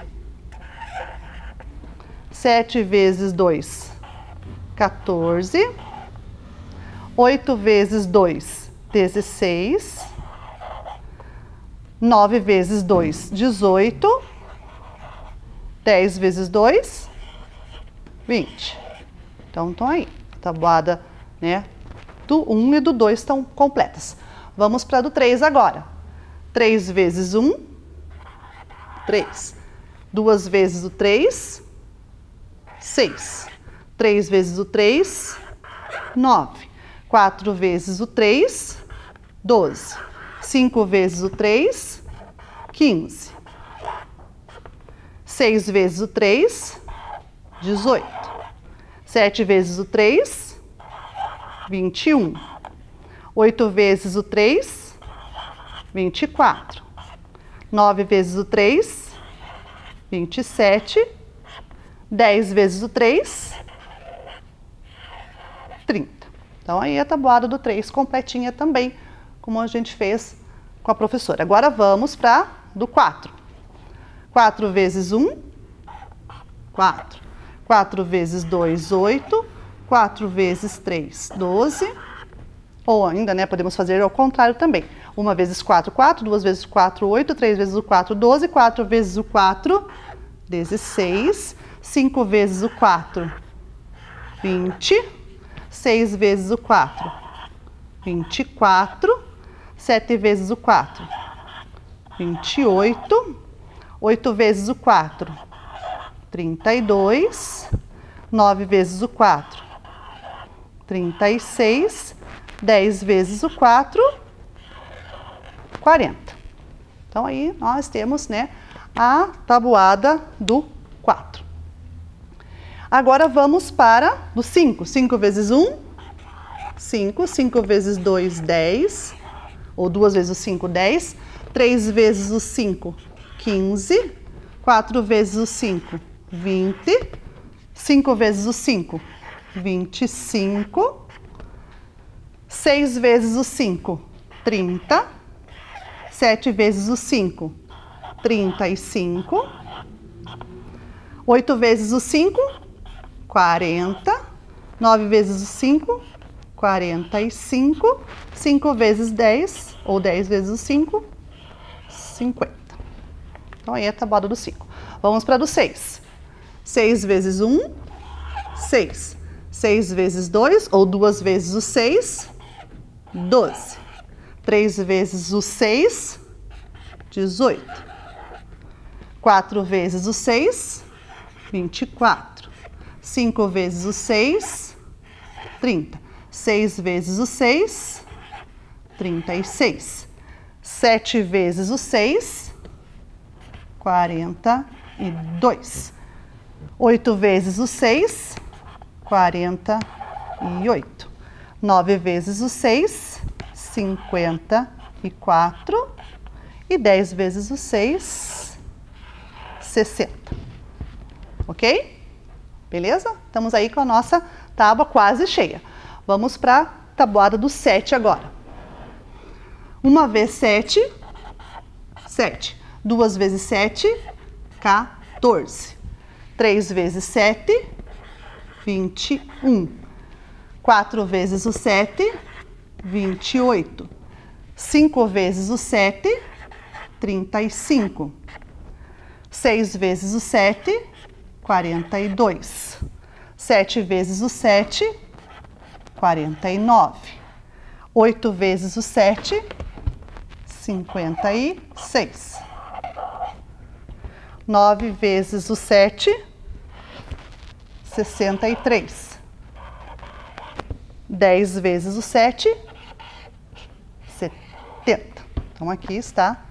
7 vezes 2, 14. 8 vezes 2, 16. 9 vezes 2, 18. 10 vezes 2, 20. Então, estão aí. A tabuada, né, do 1 e do 2 estão completas. Vamos para do 3 agora. 3 vezes 1, 3. 2 vezes o 3, 6. 3 vezes o 3, 9. 4 vezes o 3, 12. 5 vezes o 3, 15. 6 vezes o 3, 18. 7 vezes o 3, 21. 8 vezes o 3, 24. 9 vezes o 3, 27. 10 vezes o 3, 30. Então, aí a tabuada do 3 completinha também, como a gente fez com a professora. Agora vamos para do 4. 4 vezes 1, 4. 4 vezes 2, 8. 4 vezes 3, 12. Ou ainda, né, podemos fazer ao contrário também. 1 vezes 4, 4. 2 vezes 4, 8. 3 vezes o 4, 12. 4 vezes o 4, 16. 5 vezes o 4, 20. 6 vezes o 4, 24. 7 vezes o 4, 28. 8 vezes o 4, 32. 9 vezes o 4, 36. 10 vezes o 4, 40. Então, aí nós temos, né, a tabuada do 4. Agora vamos para o 5. 5 vezes 1, 5. 5 vezes 2, 10. Ou 2 vezes o 5, 10. 3 vezes o 5, 15. 4 vezes o 5, 20. 5 vezes o 5, 25. 6 vezes o 5, 30. 7 vezes o 5, 35. 8 vezes o 5, 40. 9 vezes o 5, 45. 5 vezes 10, ou 10 vezes o 5, 50. Então, aí é a tabuada do 5. Vamos para do 6. 6 vezes 1, 6. 6 vezes 2, ou 2 vezes o 6, 12. 3 vezes o 6, 18. 4 vezes o 6, 24. 5 vezes o 6, 30. 6 vezes o 6, 36. 7 vezes o 6, 42. 8 vezes o 6, 48. 9 vezes o 6, 54. E 10 vezes o 6, 60. Ok? Beleza? Estamos aí com a nossa tábua quase cheia. Vamos para a tabuada do 7 agora. 1 vezes 7, 7. 2 vezes 7, 14. 3 vezes 7, 21. 4 vezes o 7, 28. 5 vezes o 7, 35. 6 vezes o 7, 42. 7 vezes o 7, 49. 8 vezes o 7, 56. 9 vezes o 7, 63. 10 vezes o 7, 70. Então, aqui está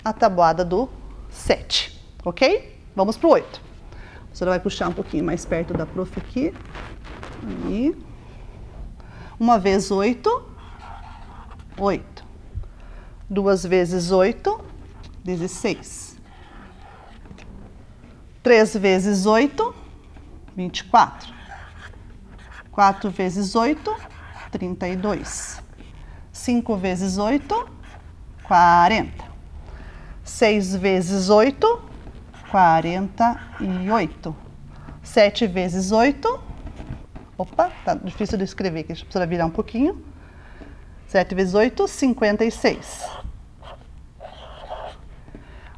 a tabuada do 7, ok? Vamos para o 8. A professora vai puxar um pouquinho mais perto da prof aqui. Aí. 1 vezes 8, 8. 2 vezes 8, 16. 3 vezes 8, 24. 4 vezes 8, 32. 5 vezes 8, 40. 6 vezes 8, 48. 7 vezes 8, opa, tá difícil de escrever aqui, deixa a professora virar um pouquinho. 7 vezes 8, 56.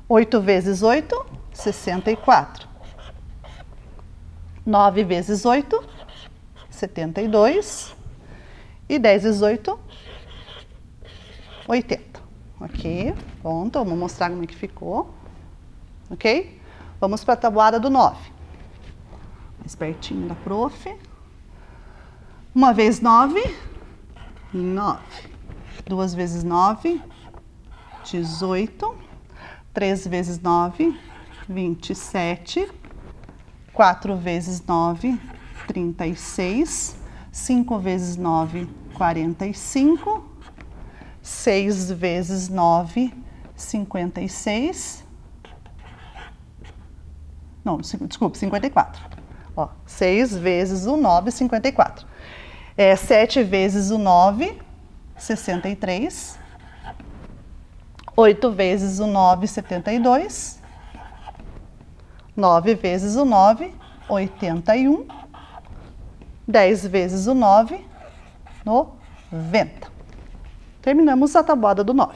8 vezes 8, 64. 9 vezes 8, 72. E 10 vezes 8, 80. Aqui, pronto, vamos mostrar como é que ficou. Ok? Vamos para a tabuada do 9. Mais pertinho da prof. 1 vez 9, 9. 2 vezes 9, 18. 3 vezes 9, 27. 4 vezes 9, 36. 5 vezes 9, 45. 6 vezes 9, 56. Não, desculpa, 54. Ó, 6 vezes o 9, 54. 7 vezes o 9, 63. 8 vezes o 9, 72. 9 vezes o 9, 81. 10 vezes o 9, 90. Terminamos a tabuada do 9.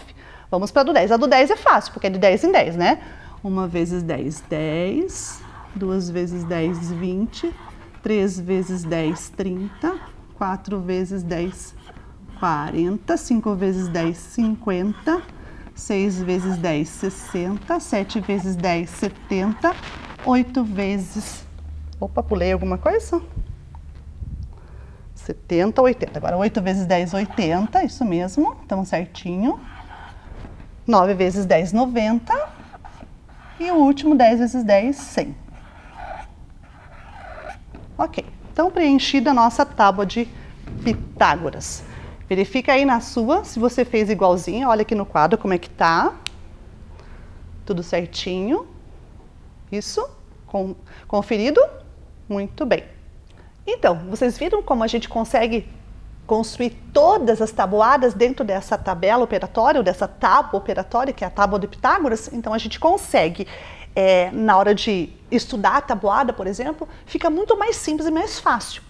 Vamos para a do 10. A do 10 é fácil, porque é de 10 em 10, né? 1 vezes 10, 10. 2 vezes 10, 20. 3 vezes 10, 30. 4 vezes 10, 40. 5 vezes 10, 50. 6 vezes 10, 60. 7 vezes 10, 70. 8 vezes... Opa, pulei alguma coisa? 70, 80. Agora 8 vezes 10, 80. Isso mesmo, estamos certinho. 9 vezes 10, 90. E o último, 10 vezes 10, 100. Ok, então preenchida a nossa tábua de Pitágoras. Verifica aí na sua, se você fez igualzinho. Olha aqui no quadro como é que tá. Tudo certinho. Isso, conferido? Muito bem. Então, vocês viram como a gente consegue construir todas as tabuadas dentro dessa tabela operatória, ou dessa tábua operatória, que é a tábua de Pitágoras? Então, a gente consegue, na hora de estudar a tabuada, por exemplo, fica muito mais simples e mais fácil.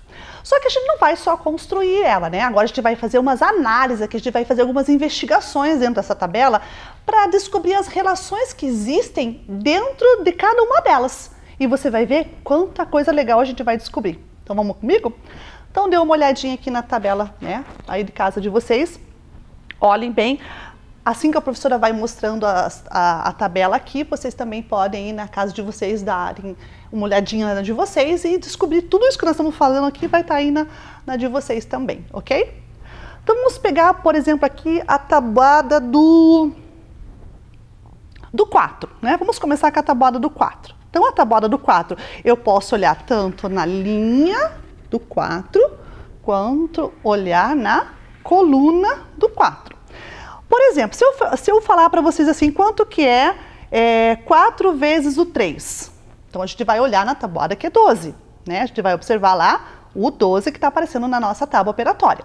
Só que a gente não vai só construir ela, né? Agora a gente vai fazer umas análises aqui, a gente vai fazer algumas investigações dentro dessa tabela para descobrir as relações que existem dentro de cada uma delas. E você vai ver quanta coisa legal a gente vai descobrir. Então vamos comigo? Então dê uma olhadinha aqui na tabela, né, aí de casa de vocês. Olhem bem. Assim que a professora vai mostrando a tabela aqui, vocês também podem ir na casa de vocês, darem uma olhadinha na de vocês e descobrir tudo isso que nós estamos falando aqui vai estar aí na de vocês também, ok? Então vamos pegar, por exemplo, aqui a tabuada do 4, né? Vamos começar com a tabuada do 4. Então, a tabuada do 4, eu posso olhar tanto na linha do 4, quanto olhar na coluna do 4. Por exemplo, se eu falar para vocês assim, quanto que é 4 vezes o 3? Então, a gente vai olhar na tabuada que é 12, né? A gente vai observar lá o 12 que está aparecendo na nossa tábua operatória.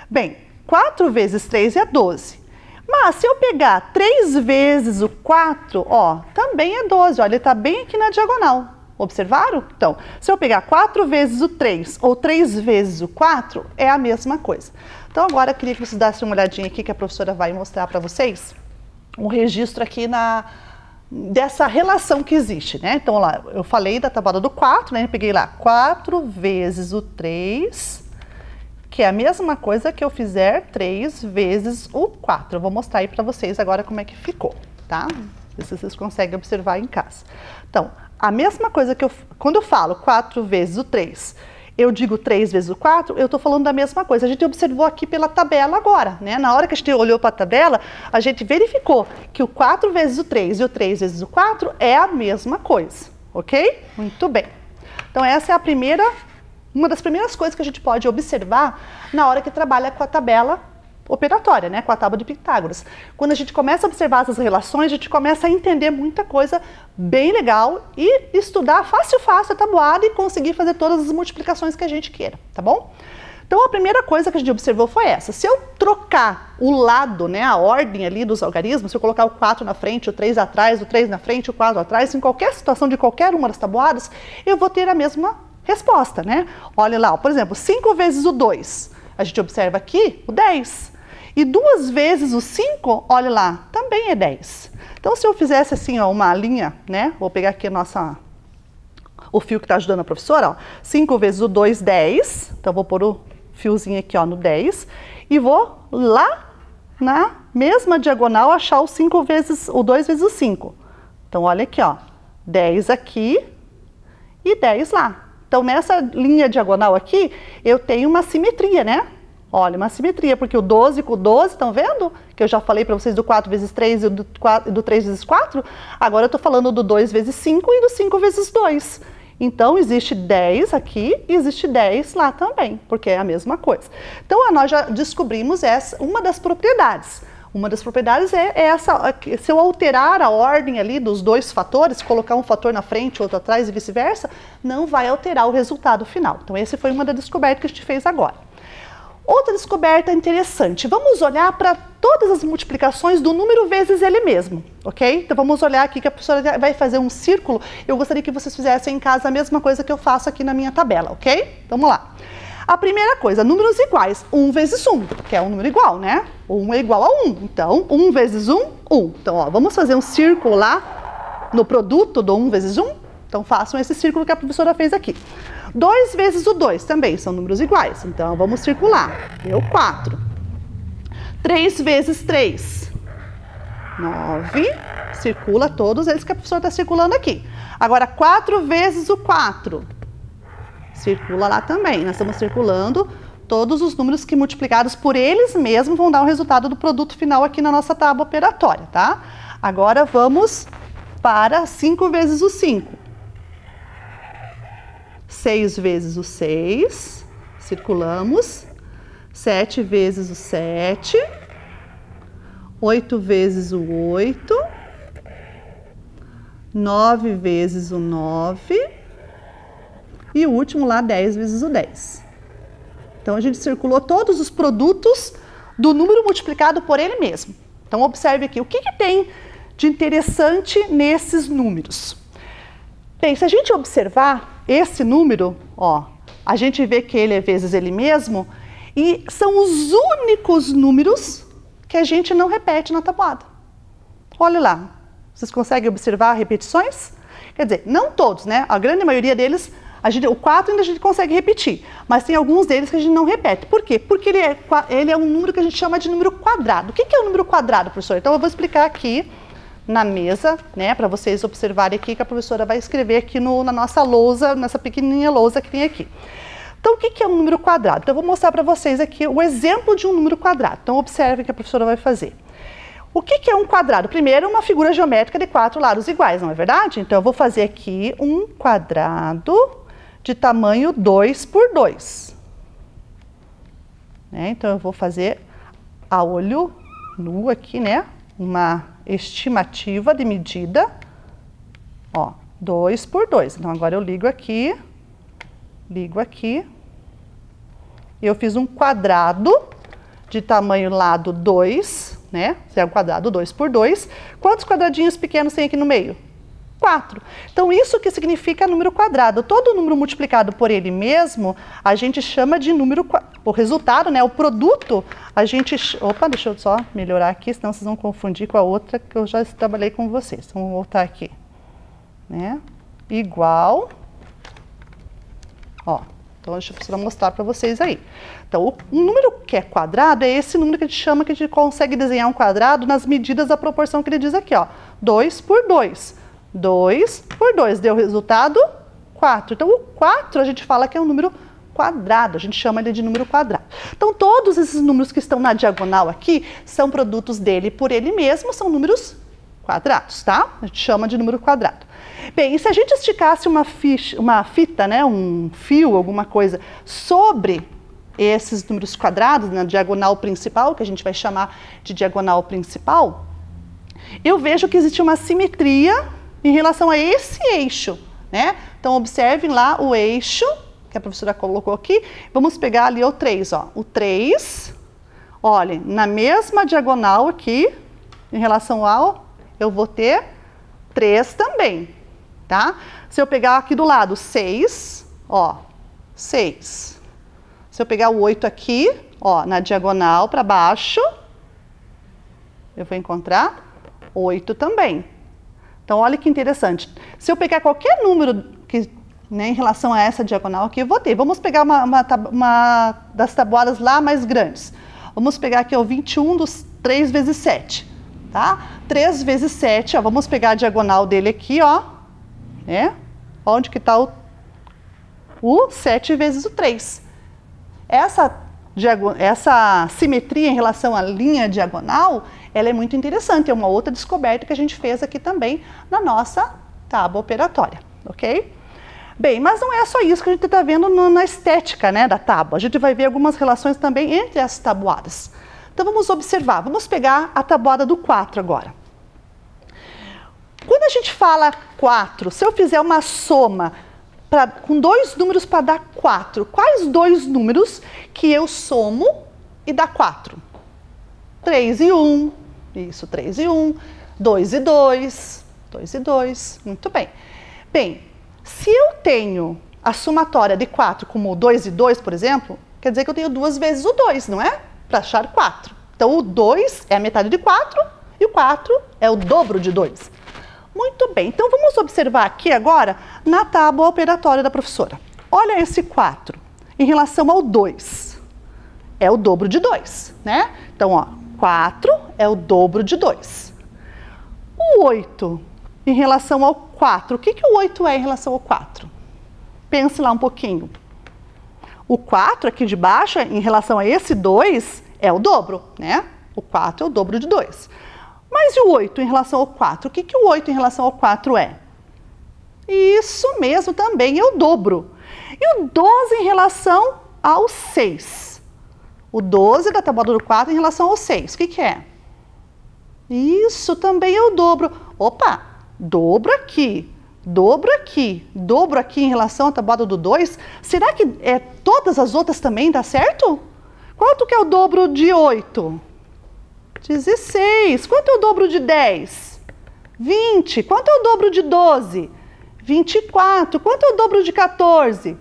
Bem, 4 vezes 3 é 12. Mas se eu pegar 3 vezes o 4, ó, também é 12, ó, ele está bem aqui na diagonal. Observaram? Então, se eu pegar 4 vezes o 3 ou 3 vezes o 4, é a mesma coisa. Então, agora eu queria que vocês dessem uma olhadinha aqui que a professora vai mostrar para vocês um registro aqui dessa relação que existe, né? Então, lá, eu falei da tabuada do 4, né? Eu peguei lá 4 vezes o 3... que é a mesma coisa que eu fizer 3 vezes o 4. Eu vou mostrar aí para vocês agora como é que ficou, tá? Se vocês conseguem observar em casa. Então, a mesma coisa que quando eu falo 4 vezes o 3, eu digo 3 vezes o 4, eu estou falando da mesma coisa. A gente observou aqui pela tabela agora, né? Na hora que a gente olhou para a tabela, a gente verificou que o 4 vezes o 3 e o 3 vezes o 4 é a mesma coisa, ok? Muito bem. Então, essa é uma das primeiras coisas que a gente pode observar na hora que trabalha com a tabela operatória, né, com a tábua de Pitágoras. Quando a gente começa a observar essas relações, a gente começa a entender muita coisa bem legal e estudar fácil a tabuada e conseguir fazer todas as multiplicações que a gente queira, tá bom? Então, a primeira coisa que a gente observou foi essa. Se eu trocar o lado, né, a ordem ali dos algarismos, se eu colocar o 4 na frente, o 3 atrás, o 3 na frente, o 4 atrás, em qualquer situação de qualquer uma das tabuadas, eu vou ter a mesma resposta, né? Olha lá, ó, por exemplo, 5 vezes o 2, a gente observa aqui o 10. E 2 vezes o 5, olha lá, também é 10. Então, se eu fizesse assim, ó, uma linha, né? Vou pegar aqui o fio que está ajudando a professora, ó. 5 vezes o 2, 10. Então, vou pôr o fiozinho aqui, ó, no 10. E vou lá na mesma diagonal achar o 2 vezes o 5. Então, olha aqui, ó, 10 aqui e 10 lá. Então, nessa linha diagonal aqui, eu tenho uma simetria, né? Olha, uma simetria, porque o 12 com o 12, estão vendo? Que eu já falei para vocês do 4 vezes 3 e do 3 vezes 4. Agora eu estou falando do 2 vezes 5 e do 5 vezes 2. Então, existe 10 aqui e existe 10 lá também, porque é a mesma coisa. Então, nós já descobrimos uma das propriedades. Uma das propriedades é essa, se eu alterar a ordem ali dos dois fatores, colocar um fator na frente, outro atrás e vice-versa, não vai alterar o resultado final. Então, essa foi uma das descobertas que a gente fez agora. Outra descoberta interessante, vamos olhar para todas as multiplicações do número vezes ele mesmo, ok? Então vamos olhar aqui que a professora vai fazer um círculo, eu gostaria que vocês fizessem em casa a mesma coisa que eu faço aqui na minha tabela, ok? Vamos lá. A primeira coisa, números iguais, 1 vezes 1, que é um número igual, né? 1 é igual a 1, então 1 vezes 1, 1. Então, ó, vamos fazer um círculo lá no produto do 1 vezes 1? Então façam esse círculo que a professora fez aqui. 2 vezes o 2 também são números iguais, então vamos circular. Deu 4. 3 vezes 3, 9. Circula todos eles que a professora está circulando aqui. Agora, 4 vezes o 4. Circula lá também. Nós estamos circulando todos os números que multiplicados por eles mesmos vão dar o resultado do produto final aqui na nossa tábua operatória, tá? Agora vamos para 5 vezes o 5. 6 vezes o 6, circulamos. 7 vezes o 7. 8 vezes o 8. 9 vezes o 9. E o último lá, 10 vezes o 10. Então, a gente circulou todos os produtos do número multiplicado por ele mesmo. Então, observe aqui, o que tem de interessante nesses números? Bem, se a gente observar esse número, ó, a gente vê que ele é vezes ele mesmo, e são os únicos números que a gente não repete na tabuada. Olha lá, vocês conseguem observar repetições? Quer dizer, não todos, né? A grande maioria deles, o 4 ainda a gente consegue repetir, mas tem alguns deles que a gente não repete. Por quê? Porque ele é um número que a gente chama de número quadrado. O que é o número quadrado, professor? Então, eu vou explicar aqui na mesa, né, para vocês observarem aqui que a professora vai escrever aqui na nossa lousa, nessa pequenininha lousa que tem aqui. Então, o que é um número quadrado? Então, eu vou mostrar para vocês aqui o exemplo de um número quadrado. Então, observe o que a professora vai fazer. O que é um quadrado? Primeiro, uma figura geométrica de 4 lados iguais, não é verdade? Então, eu vou fazer aqui um quadrado de tamanho 2 por 2. Né? Então, eu vou fazer a olho nu aqui, né? Uma estimativa de medida, ó, 2 por 2. Então, agora eu ligo aqui, eu fiz um quadrado de tamanho lado 2, né? Se é um quadrado 2 por 2. Quantos quadradinhos pequenos tem aqui no meio? 4. Então, isso que significa número quadrado. Todo número multiplicado por ele mesmo, a gente chama de número quadrado. O resultado, né, o produto, a gente... Opa, deixa eu só melhorar aqui, senão vocês vão confundir com a outra que eu já trabalhei com vocês. Então, vamos voltar aqui. Né? Igual. Ó, então, deixa eu precisar mostrar para vocês aí. Então, o número que é quadrado é esse número que a gente chama, que a gente consegue desenhar um quadrado nas medidas da proporção que ele diz aqui, ó. 2 por 2. 2 por 2, deu o resultado 4. Então, o 4 a gente fala que é um número quadrado, a gente chama ele de número quadrado. Então, todos esses números que estão na diagonal aqui são produtos dele por ele mesmo, são números quadrados, tá? A gente chama de número quadrado. Bem, e se a gente esticasse uma fita, né, um fio, alguma coisa, sobre esses números quadrados, na diagonal principal, que a gente vai chamar de diagonal principal, eu vejo que existe uma simetria em relação a esse eixo, né? Então, observem lá o eixo que a professora colocou aqui. Vamos pegar ali o 3, ó. O 3, olhem, na mesma diagonal aqui, em relação ao, eu vou ter 3 também, tá? Se eu pegar aqui do lado 6, ó, 6. Se eu pegar o 8 aqui, ó, na diagonal para baixo, eu vou encontrar 8 também. Então, olha que interessante. Se eu pegar qualquer número que, né, em relação a essa diagonal aqui, eu vou ter. Vamos pegar uma das tabuadas lá mais grandes. Vamos pegar aqui o 21 dos 3 vezes 7, tá? 3 vezes 7, ó, vamos pegar a diagonal dele aqui, ó, né? Onde que tá o 7 vezes o 3. Essa simetria em relação à linha diagonal, ela é muito interessante, é uma outra descoberta que a gente fez aqui também na nossa tábua operatória, ok? Bem, mas não é só isso que a gente está vendo na estética, né, da tábua. A gente vai ver algumas relações também entre as tabuadas. Então vamos observar, vamos pegar a tabuada do 4 agora. Quando a gente fala 4, se eu fizer uma soma com 2 números para dar 4, quais 2 números que eu somo e dá 4? 3 e 1, isso, 3 e 1, 2 e 2, 2 e 2, muito bem. Bem, se eu tenho a somatória de 4 como 2 e 2, por exemplo, quer dizer que eu tenho 2 vezes o 2, não é? Para achar 4. Então, o 2 é a metade de 4 e o 4 é o dobro de 2. Muito bem, então vamos observar aqui agora na tábua operatória da professora. Olha esse 4 em relação ao 2. É o dobro de 2, né? Então, ó, 4 é o dobro de 2. O 8 em relação ao 4, o que o 8 é em relação ao 4? Pense lá um pouquinho. O 4 aqui de baixo, em relação a esse 2, é o dobro, né? O 4 é o dobro de 2. Mas e o 8 em relação ao 4? O que o 8 em relação ao 4 é? Isso mesmo, também é o dobro. E o 12 em relação ao 6? O 12 da tabuada do 4 em relação ao 6, o que é? Isso também é o dobro. Opa, dobro aqui em relação à tabuada do 2. Será que todas as outras também dá certo? Quanto que é o dobro de 8? 16. Quanto é o dobro de 10? 20. Quanto é o dobro de 12? 24. Quanto é o dobro de 14?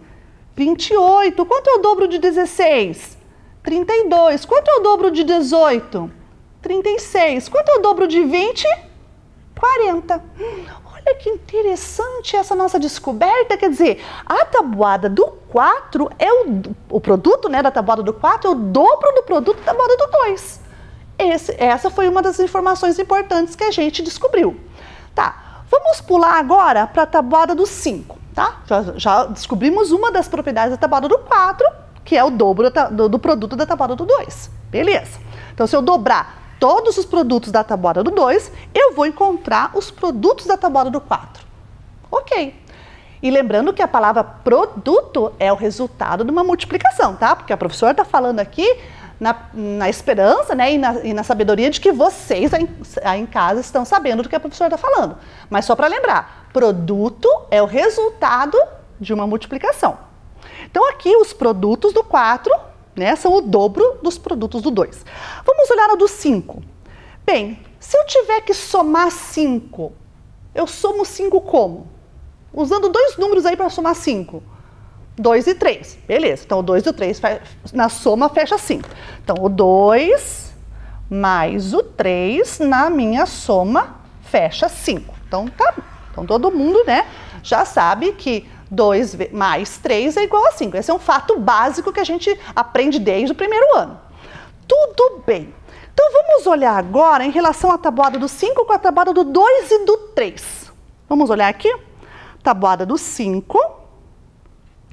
28. Quanto é o dobro de 16? 32. Quanto é o dobro de 18? 36. Quanto é o dobro de 20? 40. Olha que interessante essa nossa descoberta, quer dizer, a tabuada do 4 é o produto, né, da tabuada do 4 é o dobro do produto da tabuada do 2. Essa foi uma das informações importantes que a gente descobriu. Tá, vamos pular agora para a tabuada do 5, tá? Já descobrimos uma das propriedades da tabuada do 4, que é o dobro do produto da tabuada do 2. Beleza. Então, se eu dobrar todos os produtos da tabuada do 2, eu vou encontrar os produtos da tabuada do 4. Ok. E lembrando que a palavra produto é o resultado de uma multiplicação, tá? Porque a professora está falando aqui na esperança, né, e na sabedoria de que vocês aí em casa estão sabendo do que a professora está falando. Mas só para lembrar, produto é o resultado de uma multiplicação. Então aqui os produtos do 4, né, são o dobro dos produtos do 2. Vamos olhar no do 5. Bem, se eu tiver que somar 5, eu somo 5 como? Usando 2 números aí para somar 5. 2 e 3, beleza. Então, o 2 e o 3 na soma fecha 5. Então, o 2 mais o 3 na minha soma fecha 5. Então, tá. Então, todo mundo, né, já sabe que 2 mais 3 é igual a 5. Esse é um fato básico que a gente aprende desde o primeiro ano. Tudo bem. Então, vamos olhar agora em relação à tabuada do 5 com a tabuada do 2 e do 3. Vamos olhar aqui? Tabuada do 5.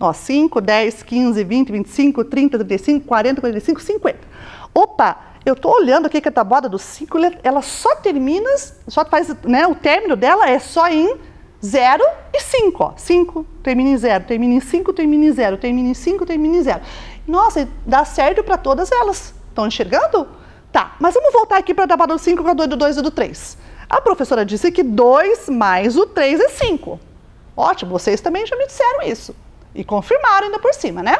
Ó, 5, 10, 15, 20, 25, 30, 35, 40, 45, 50. Opa, eu tô olhando aqui que a tabuada do 5, ela só termina, só faz, né, o término dela é só em 0 e 5, ó. 5 termina em 0, termina em 5, termina em 0, termina em 5, termina em 0. Nossa, dá certo para todas elas. Estão enxergando? Tá, mas vamos voltar aqui para a tabuada do 5 com a do 2 e do 3. A professora disse que 2 mais o 3 é 5. Ótimo, vocês também já me disseram isso. E confirmaram ainda por cima, né?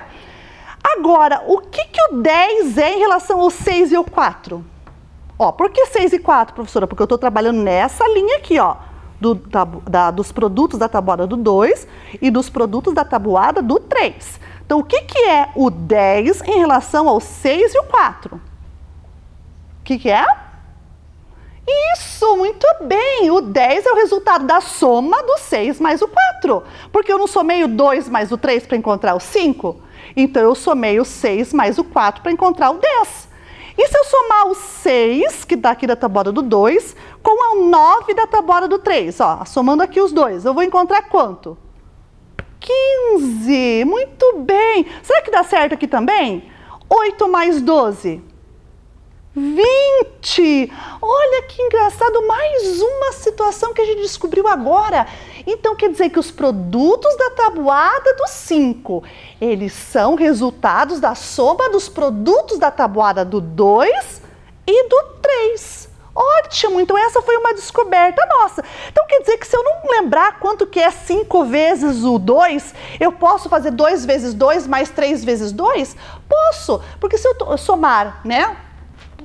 Agora, o que o 10 é em relação ao 6 e ao 4? Ó, por que 6 e 4, professora? Porque eu estou trabalhando nessa linha aqui, ó, dos produtos da tabuada do 2 e dos produtos da tabuada do 3. Então, o que é o 10 em relação ao 6 e o 4? O que é? Isso, muito bem. O 10 é o resultado da soma do 6 mais o 4. Porque eu não somei o 2 mais o 3 para encontrar o 5. Então, eu somei o 6 mais o 4 para encontrar o 10. E se eu somar o 6, que dá aqui da tabuada do 2, com o 9 da tabuada do 3, ó, somando aqui os dois, eu vou encontrar quanto? 15, muito bem. Será que dá certo aqui também? 8 mais 12, 20. Olha que engraçado, mais uma situação que a gente descobriu agora. Então quer dizer que os produtos da tabuada do 5, eles são resultados da soma dos produtos da tabuada do 2 e do 3. Ótimo, então essa foi uma descoberta nossa. Então quer dizer que se eu não lembrar quanto que é 5 vezes o 2, eu posso fazer 2 vezes 2 mais 3 vezes 2? Posso, porque se eu somar, né,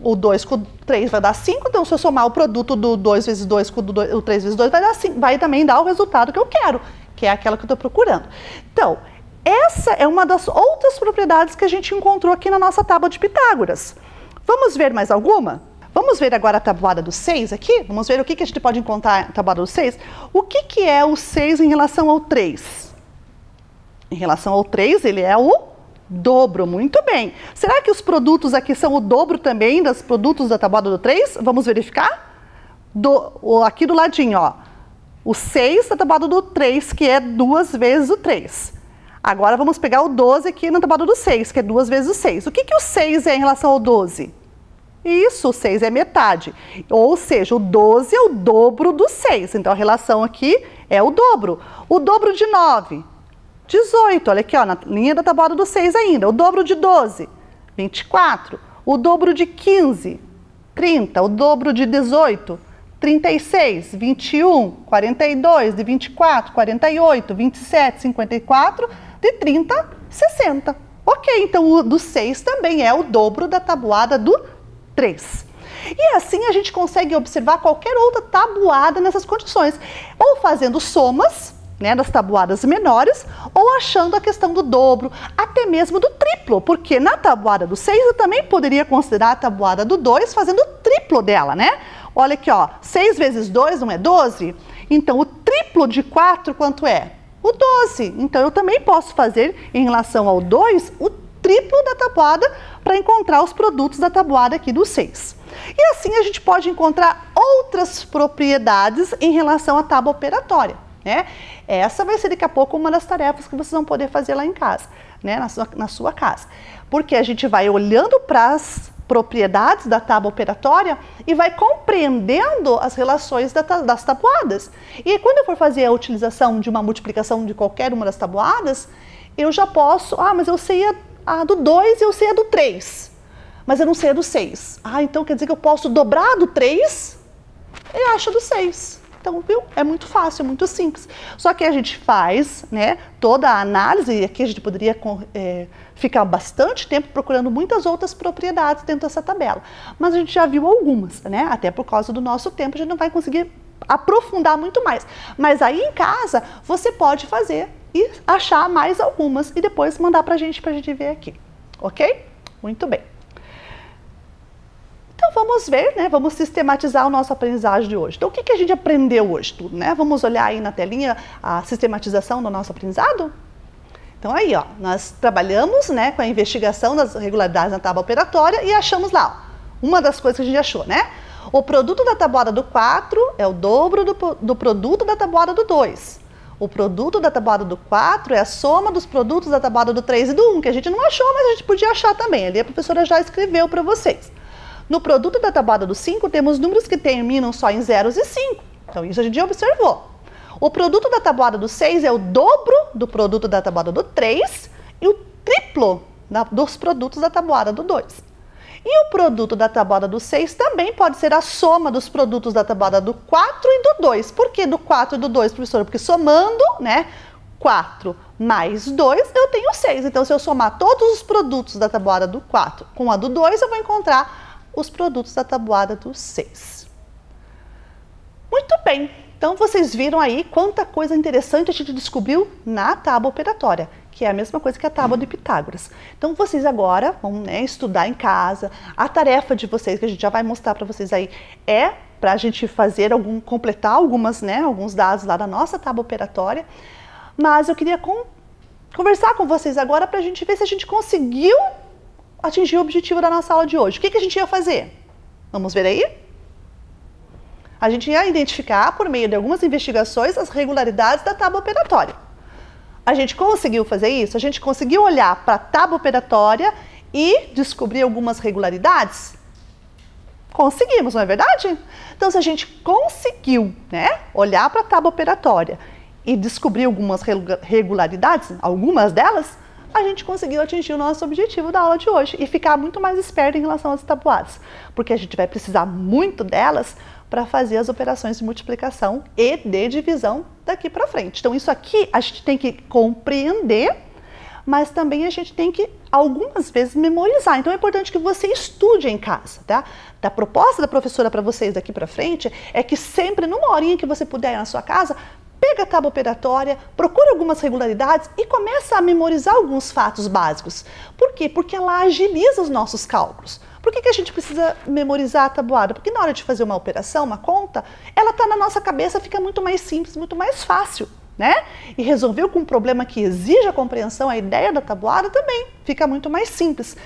o 2 com o 3 vai dar 5, então se eu somar o produto do 2 vezes 2 com o 3 vezes 2 vai dar 5, vai também dar o resultado que eu quero, que é aquela que eu estou procurando. Então, essa é uma das outras propriedades que a gente encontrou aqui na nossa tábua de Pitágoras. Vamos ver mais alguma? Vamos ver agora a tabuada do 6 aqui? Vamos ver o que a gente pode encontrar na tabuada do 6? O que é o 6 em relação ao 3? Em relação ao 3, ele é o dobro, muito bem. Será que os produtos aqui são o dobro também dos produtos da tabuada do 3? Vamos verificar? Aqui do ladinho, ó. O 6 da tabuada do 3, que é 2 vezes o 3. Agora vamos pegar o 12 aqui na tabuada do 6, que é 2 vezes o 6. O que o 6 é em relação ao 12? Isso, o 6 é metade. Ou seja, o 12 é o dobro do 6. Então, a relação aqui é o dobro. O dobro de 9, 18. Olha aqui, ó, na linha da tabuada do 6 ainda. O dobro de 12, 24. O dobro de 15, 30. O dobro de 18, 36. 21, 42. De 24, 48. 27, 54. De 30, 60. Ok, então o do 6 também é o dobro da tabuada do 3. E assim a gente consegue observar qualquer outra tabuada nessas condições, ou fazendo somas, né, das tabuadas menores, ou achando a questão do dobro, até mesmo do triplo, porque na tabuada do 6 eu também poderia considerar a tabuada do 2 fazendo o triplo dela, né? Olha aqui, ó, 6 vezes 2 não é 12? Então o triplo de 4 quanto é? O 12. Então eu também posso fazer, em relação ao 2, o triplo da tabuada para encontrar os produtos da tabuada aqui do 6. E assim a gente pode encontrar outras propriedades em relação à tábua operatória, né? Essa vai ser daqui a pouco uma das tarefas que vocês vão poder fazer lá em casa, né? Na sua casa. Porque a gente vai olhando para as propriedades da tábua operatória e vai compreendendo as relações das tabuadas. E quando eu for fazer a utilização de uma multiplicação de qualquer uma das tabuadas, eu já posso, mas eu sei a do 2 e eu sei a do 3, mas eu não sei a do 6. Então quer dizer que eu posso dobrar a do 3 e acho a do 6. Então, viu? É muito fácil, é muito simples. Só que a gente faz, né, toda a análise, e aqui a gente poderia ficar bastante tempo procurando muitas outras propriedades dentro dessa tabela. Mas a gente já viu algumas, né? Até por causa do nosso tempo, a gente não vai conseguir aprofundar muito mais. Mas aí em casa, você pode fazer e achar mais algumas e depois mandar pra gente ver aqui, ok? Muito bem. Então vamos ver, né? Vamos sistematizar o nosso aprendizagem de hoje. Então o que a gente aprendeu hoje tudo, né? Vamos olhar aí na telinha a sistematização do nosso aprendizado? Então aí, ó, nós trabalhamos, né, com a investigação das regularidades na tábua operatória e achamos lá, ó, uma das coisas que a gente achou, né? O produto da tabuada do 4 é o dobro do produto da tabuada do 2. O produto da tabuada do 4 é a soma dos produtos da tabuada do 3 e do 1, que a gente não achou, mas a gente podia achar também. Ali a professora já escreveu para vocês. No produto da tabuada do 5, temos números que terminam só em zeros e 5. Então, isso a gente observou. O produto da tabuada do 6 é o dobro do produto da tabuada do 3 e o triplo dos produtos da tabuada do 2. E o produto da tabuada do 6 também pode ser a soma dos produtos da tabuada do 4 e do 2. Por que do 4 e do 2, professora? Porque somando, né, 4 mais 2, eu tenho 6. Então, se eu somar todos os produtos da tabuada do 4 com a do 2, eu vou encontrar os produtos da tabuada do 6. Muito bem. Então, vocês viram aí quanta coisa interessante a gente descobriu na tábua operatória, que é a mesma coisa que a tábua de Pitágoras. Então, vocês agora vão, né, estudar em casa. A tarefa de vocês, que a gente já vai mostrar para vocês aí, é para a gente fazer completar alguns dados lá da nossa tábua operatória. Mas eu queria conversar com vocês agora para a gente ver se a gente conseguiu atingir o objetivo da nossa aula de hoje. O que a gente ia fazer? Vamos ver aí? A gente ia identificar, por meio de algumas investigações, as regularidades da tábua operatória. A gente conseguiu fazer isso? A gente conseguiu olhar para a tábua operatória e descobrir algumas regularidades? Conseguimos, não é verdade? Então, se a gente conseguiu, né, olhar para a tábua operatória e descobrir algumas regularidades, algumas delas, a gente conseguiu atingir o nosso objetivo da aula de hoje e ficar muito mais esperto em relação às tabuadas, porque a gente vai precisar muito delas para fazer as operações de multiplicação e de divisão daqui para frente. Então, isso aqui a gente tem que compreender, mas também a gente tem que, algumas vezes, memorizar. Então, é importante que você estude em casa, tá? A proposta da professora para vocês daqui para frente é que sempre, numa horinha que você puder ir na sua casa, pega a tábua operatória, procura algumas regularidades e começa a memorizar alguns fatos básicos. Por quê? Porque ela agiliza os nossos cálculos. Por que a gente precisa memorizar a tabuada? Porque na hora de fazer uma operação, uma conta, ela está na nossa cabeça, fica muito mais simples, muito mais fácil, né? E resolver algum problema que exige a compreensão, a ideia da tabuada também fica muito mais simples,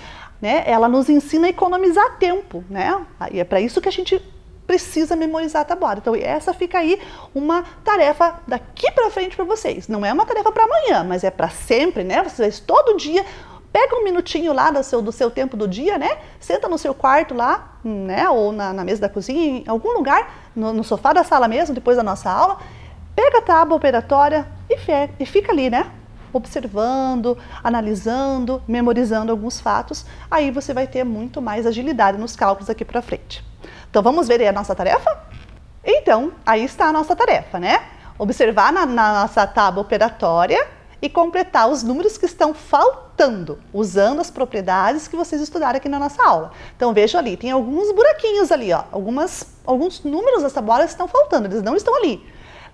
né? Ela nos ensina a economizar tempo, né? E é para isso que a gente precisa memorizar a tabuada. Então, essa fica aí uma tarefa daqui para frente para vocês. Não é uma tarefa para amanhã, mas é para sempre, né? Vocês todo dia pega um minutinho lá do seu tempo do dia, né? Senta no seu quarto lá, né? Ou na mesa da cozinha, em algum lugar, no sofá da sala mesmo, depois da nossa aula. Pega a tábua operatória e fica ali, né? Observando, analisando, memorizando alguns fatos. Aí você vai ter muito mais agilidade nos cálculos aqui para frente. Então, vamos ver aí a nossa tarefa? Então, aí está a nossa tarefa, né? Observar na nossa tábua operatória e completar os números que estão faltando, usando as propriedades que vocês estudaram aqui na nossa aula. Então, vejam ali, tem alguns buraquinhos ali, ó. Alguns números das tabuadas estão faltando, eles não estão ali.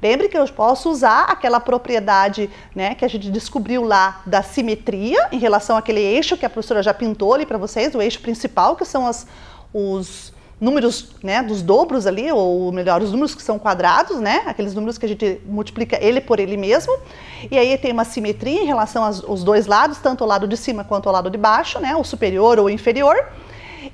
Lembre que eu posso usar aquela propriedade, né, que a gente descobriu lá da simetria em relação àquele eixo que a professora já pintou ali para vocês, o eixo principal, que são os números, né, dos dobros ali, ou melhor, os números que são quadrados, né, aqueles números que a gente multiplica ele por ele mesmo, e aí tem uma simetria em relação aos dois lados, tanto o lado de cima quanto o lado de baixo, né, o superior ou o inferior.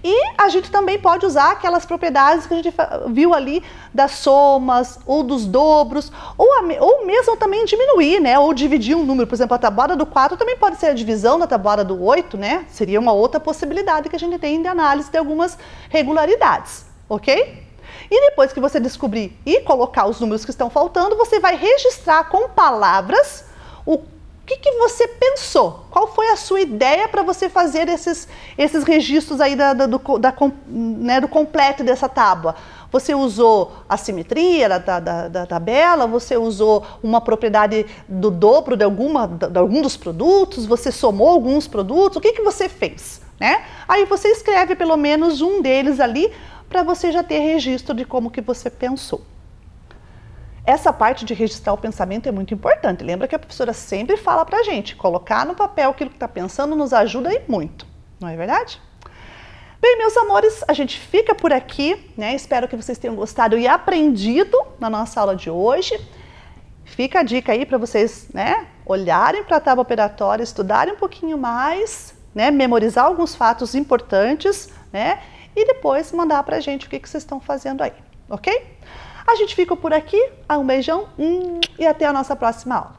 E a gente também pode usar aquelas propriedades que a gente viu ali das somas ou dos dobros, ou mesmo também diminuir, né? Ou dividir um número. Por exemplo, a tabuada do 4 também pode ser a divisão da tabuada do 8, né? Seria uma outra possibilidade que a gente tem de análise de algumas regularidades, ok? E depois que você descobrir e colocar os números que estão faltando, você vai registrar com palavras o que você pensou? Qual foi a sua ideia para você fazer esses registros aí do completo dessa tábua? Você usou a simetria da tabela? Você usou uma propriedade do dobro de algum dos produtos? Você somou alguns produtos? O que você fez, né? Aí você escreve pelo menos um deles ali para você já ter registro de como que você pensou. Essa parte de registrar o pensamento é muito importante. Lembra que a professora sempre fala pra gente, colocar no papel aquilo que está pensando nos ajuda e muito, não é verdade? Bem, meus amores, a gente fica por aqui, né? Espero que vocês tenham gostado e aprendido na nossa aula de hoje. Fica a dica aí para vocês, né, olharem para a tábua operatória, estudarem um pouquinho mais, né, memorizar alguns fatos importantes, né, e depois mandar pra gente o que vocês estão fazendo aí, ok? A gente fica por aqui, um beijão e até a nossa próxima aula.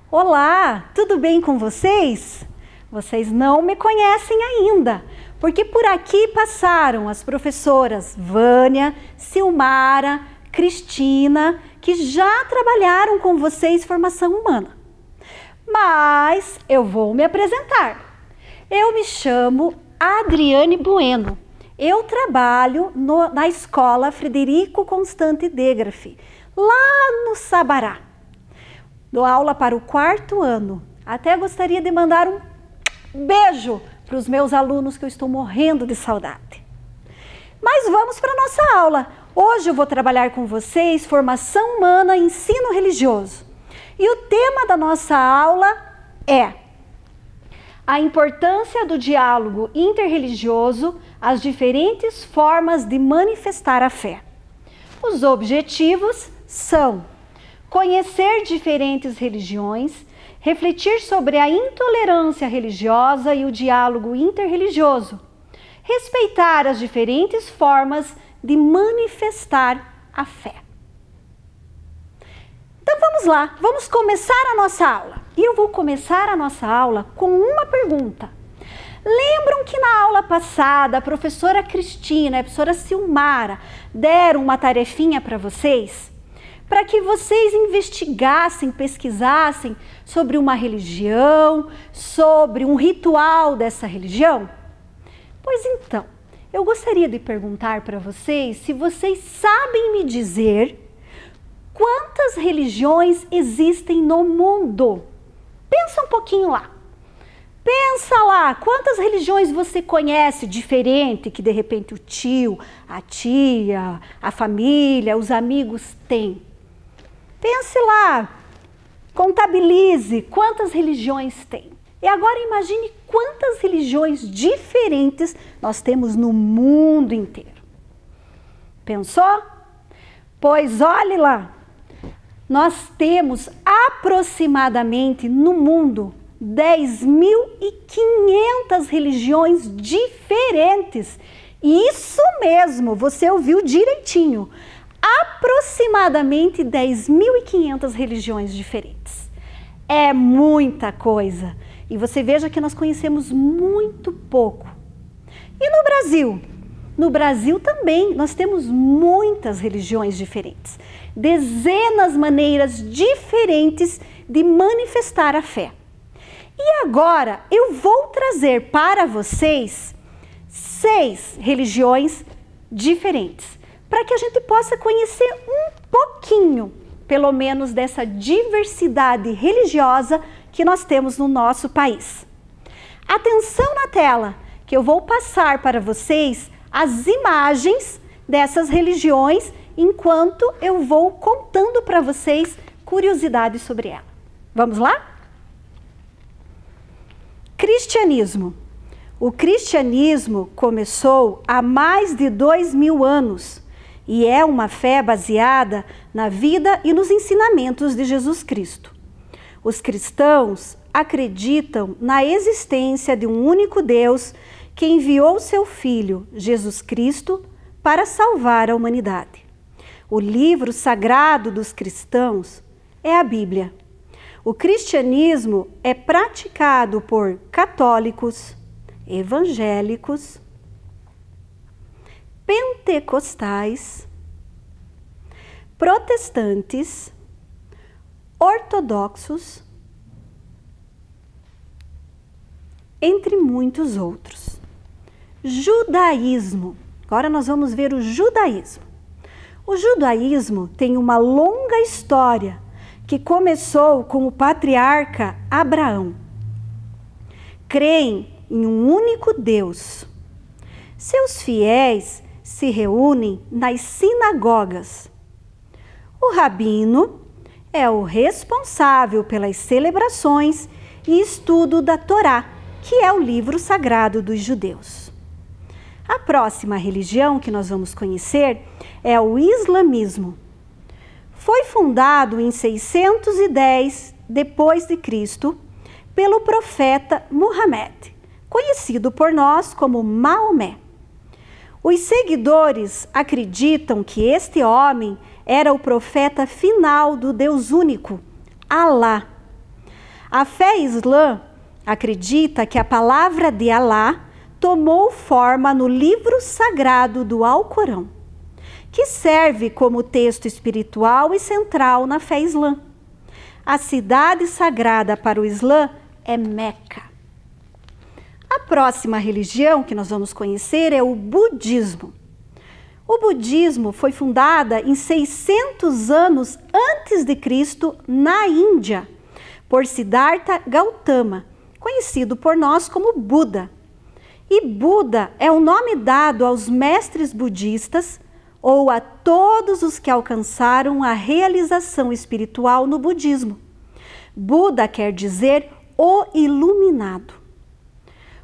Olá, tudo bem com vocês? Vocês não me conhecem ainda, porque por aqui passaram as professoras Vânia, Silmara, Cristina, que já trabalharam com vocês formação humana. Mas eu vou me apresentar. Eu me chamo Adriane Bueno. Eu trabalho na escola Frederico Constante Degraff, lá no Sabará. Dou aula para o 4º ano. Até gostaria de mandar um beijo para os meus alunos, que eu estou morrendo de saudade. Mas vamos para a nossa aula. Hoje eu vou trabalhar com vocês formação humana e ensino religioso. E o tema da nossa aula é a importância do diálogo interreligioso, as diferentes formas de manifestar a fé. Os objetivos são conhecer diferentes religiões, refletir sobre a intolerância religiosa e o diálogo interreligioso, respeitar as diferentes formas de manifestar a fé. Então vamos lá, vamos começar a nossa aula. E eu vou começar a nossa aula com uma pergunta. Lembram que na aula passada a professora Cristina e a professora Silmara deram uma tarefinha para vocês? Para que vocês investigassem, pesquisassem sobre uma religião, sobre um ritual dessa religião? Pois então, eu gostaria de perguntar para vocês se vocês sabem me dizer quantas religiões existem no mundo. Pensa um pouquinho lá. Pensa lá, quantas religiões você conhece diferente que de repente o tio, a tia, a família, os amigos têm? Pense lá, contabilize quantas religiões tem. E agora imagine quantas religiões diferentes nós temos no mundo inteiro. Pensou? Pois olhe lá, nós temos aproximadamente no mundo 10.500 religiões diferentes. Isso mesmo, você ouviu direitinho. Aproximadamente 10.500 religiões diferentes. É muita coisa. E você veja que nós conhecemos muito pouco. E no Brasil? No Brasil também nós temos muitas religiões diferentes. Dezenas de maneiras diferentes de manifestar a fé. E agora eu vou trazer para vocês 6 religiões diferentes, para que a gente possa conhecer um pouquinho, pelo menos, dessa diversidade religiosa que nós temos no nosso país. Atenção na tela, que eu vou passar para vocês as imagens dessas religiões, enquanto eu vou contando para vocês curiosidades sobre ela. Vamos lá? Cristianismo. O cristianismo começou há mais de 2.000 anos e é uma fé baseada na vida e nos ensinamentos de Jesus Cristo. Os cristãos acreditam na existência de um único Deus que enviou seu Filho, Jesus Cristo, para salvar a humanidade. O livro sagrado dos cristãos é a Bíblia. O cristianismo é praticado por católicos, evangélicos, pentecostais, protestantes, ortodoxos, entre muitos outros. Judaísmo. Agora nós vamos ver o judaísmo. O judaísmo tem uma longa história que começou com o patriarca Abraão. Creem em um único Deus. Seus fiéis se reúnem nas sinagogas. O rabino é o responsável pelas celebrações e estudo da Torá, que é o livro sagrado dos judeus. A próxima religião que nós vamos conhecer é o islamismo. Foi fundado em 610 d.C. pelo profeta Muhammad, conhecido por nós como Maomé. Os seguidores acreditam que este homem era o profeta final do Deus único, Alá. A fé islã acredita que a palavra de Alá tomou forma no livro sagrado do Alcorão, que serve como texto espiritual e central na fé islã. A cidade sagrada para o Islã é Meca. A próxima religião que nós vamos conhecer é o budismo. O budismo foi fundada em 600 anos antes de Cristo na Índia, por Siddhartha Gautama, conhecido por nós como Buda. E Buda é o nome dado aos mestres budistas ou a todos os que alcançaram a realização espiritual no budismo. Buda quer dizer o iluminado.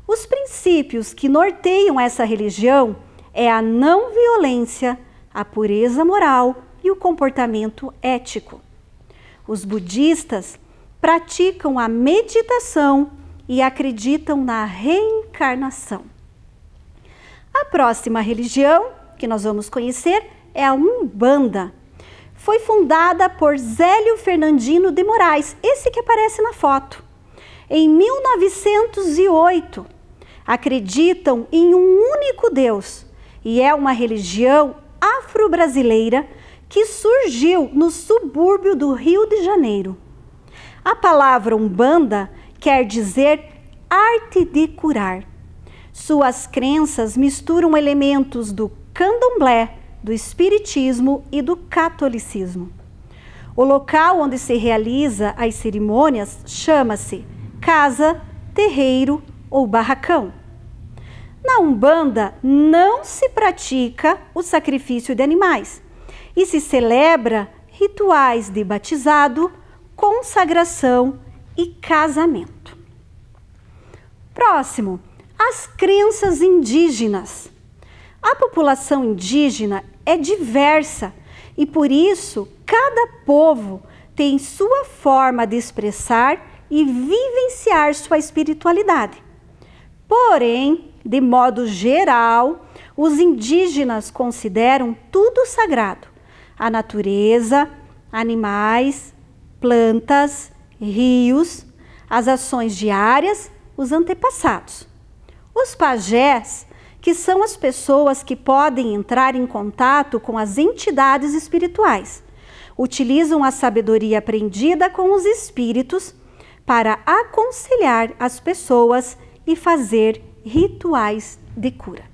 Os princípios que norteiam essa religião é a não violência, a pureza moral e o comportamento ético. Os budistas praticam a meditação e acreditam na reencarnação. A próxima religião que nós vamos conhecer é a Umbanda. Foi fundada por Zélio Fernandino de Moraes, esse que aparece na foto, em 1908. Acreditam em um único Deus e é uma religião afro-brasileira que surgiu no subúrbio do Rio de Janeiro. A palavra Umbanda quer dizer arte de curar. Suas crenças misturam elementos do candomblé, do espiritismo e do catolicismo. O local onde se realiza as cerimônias chama-se casa, terreiro ou barracão. Na Umbanda não se pratica o sacrifício de animais e se celebra rituais de batizado, consagração e casamento. Próximo, as crenças indígenas. A população indígena é diversa e por isso cada povo tem sua forma de expressar e vivenciar sua espiritualidade. Porém, de modo geral, os indígenas consideram tudo sagrado: a natureza, animais, plantas, rios, as ações diárias, os antepassados. Os pajés, que são as pessoas que podem entrar em contato com as entidades espirituais, utilizam a sabedoria aprendida com os espíritos para aconselhar as pessoas e fazer rituais de cura.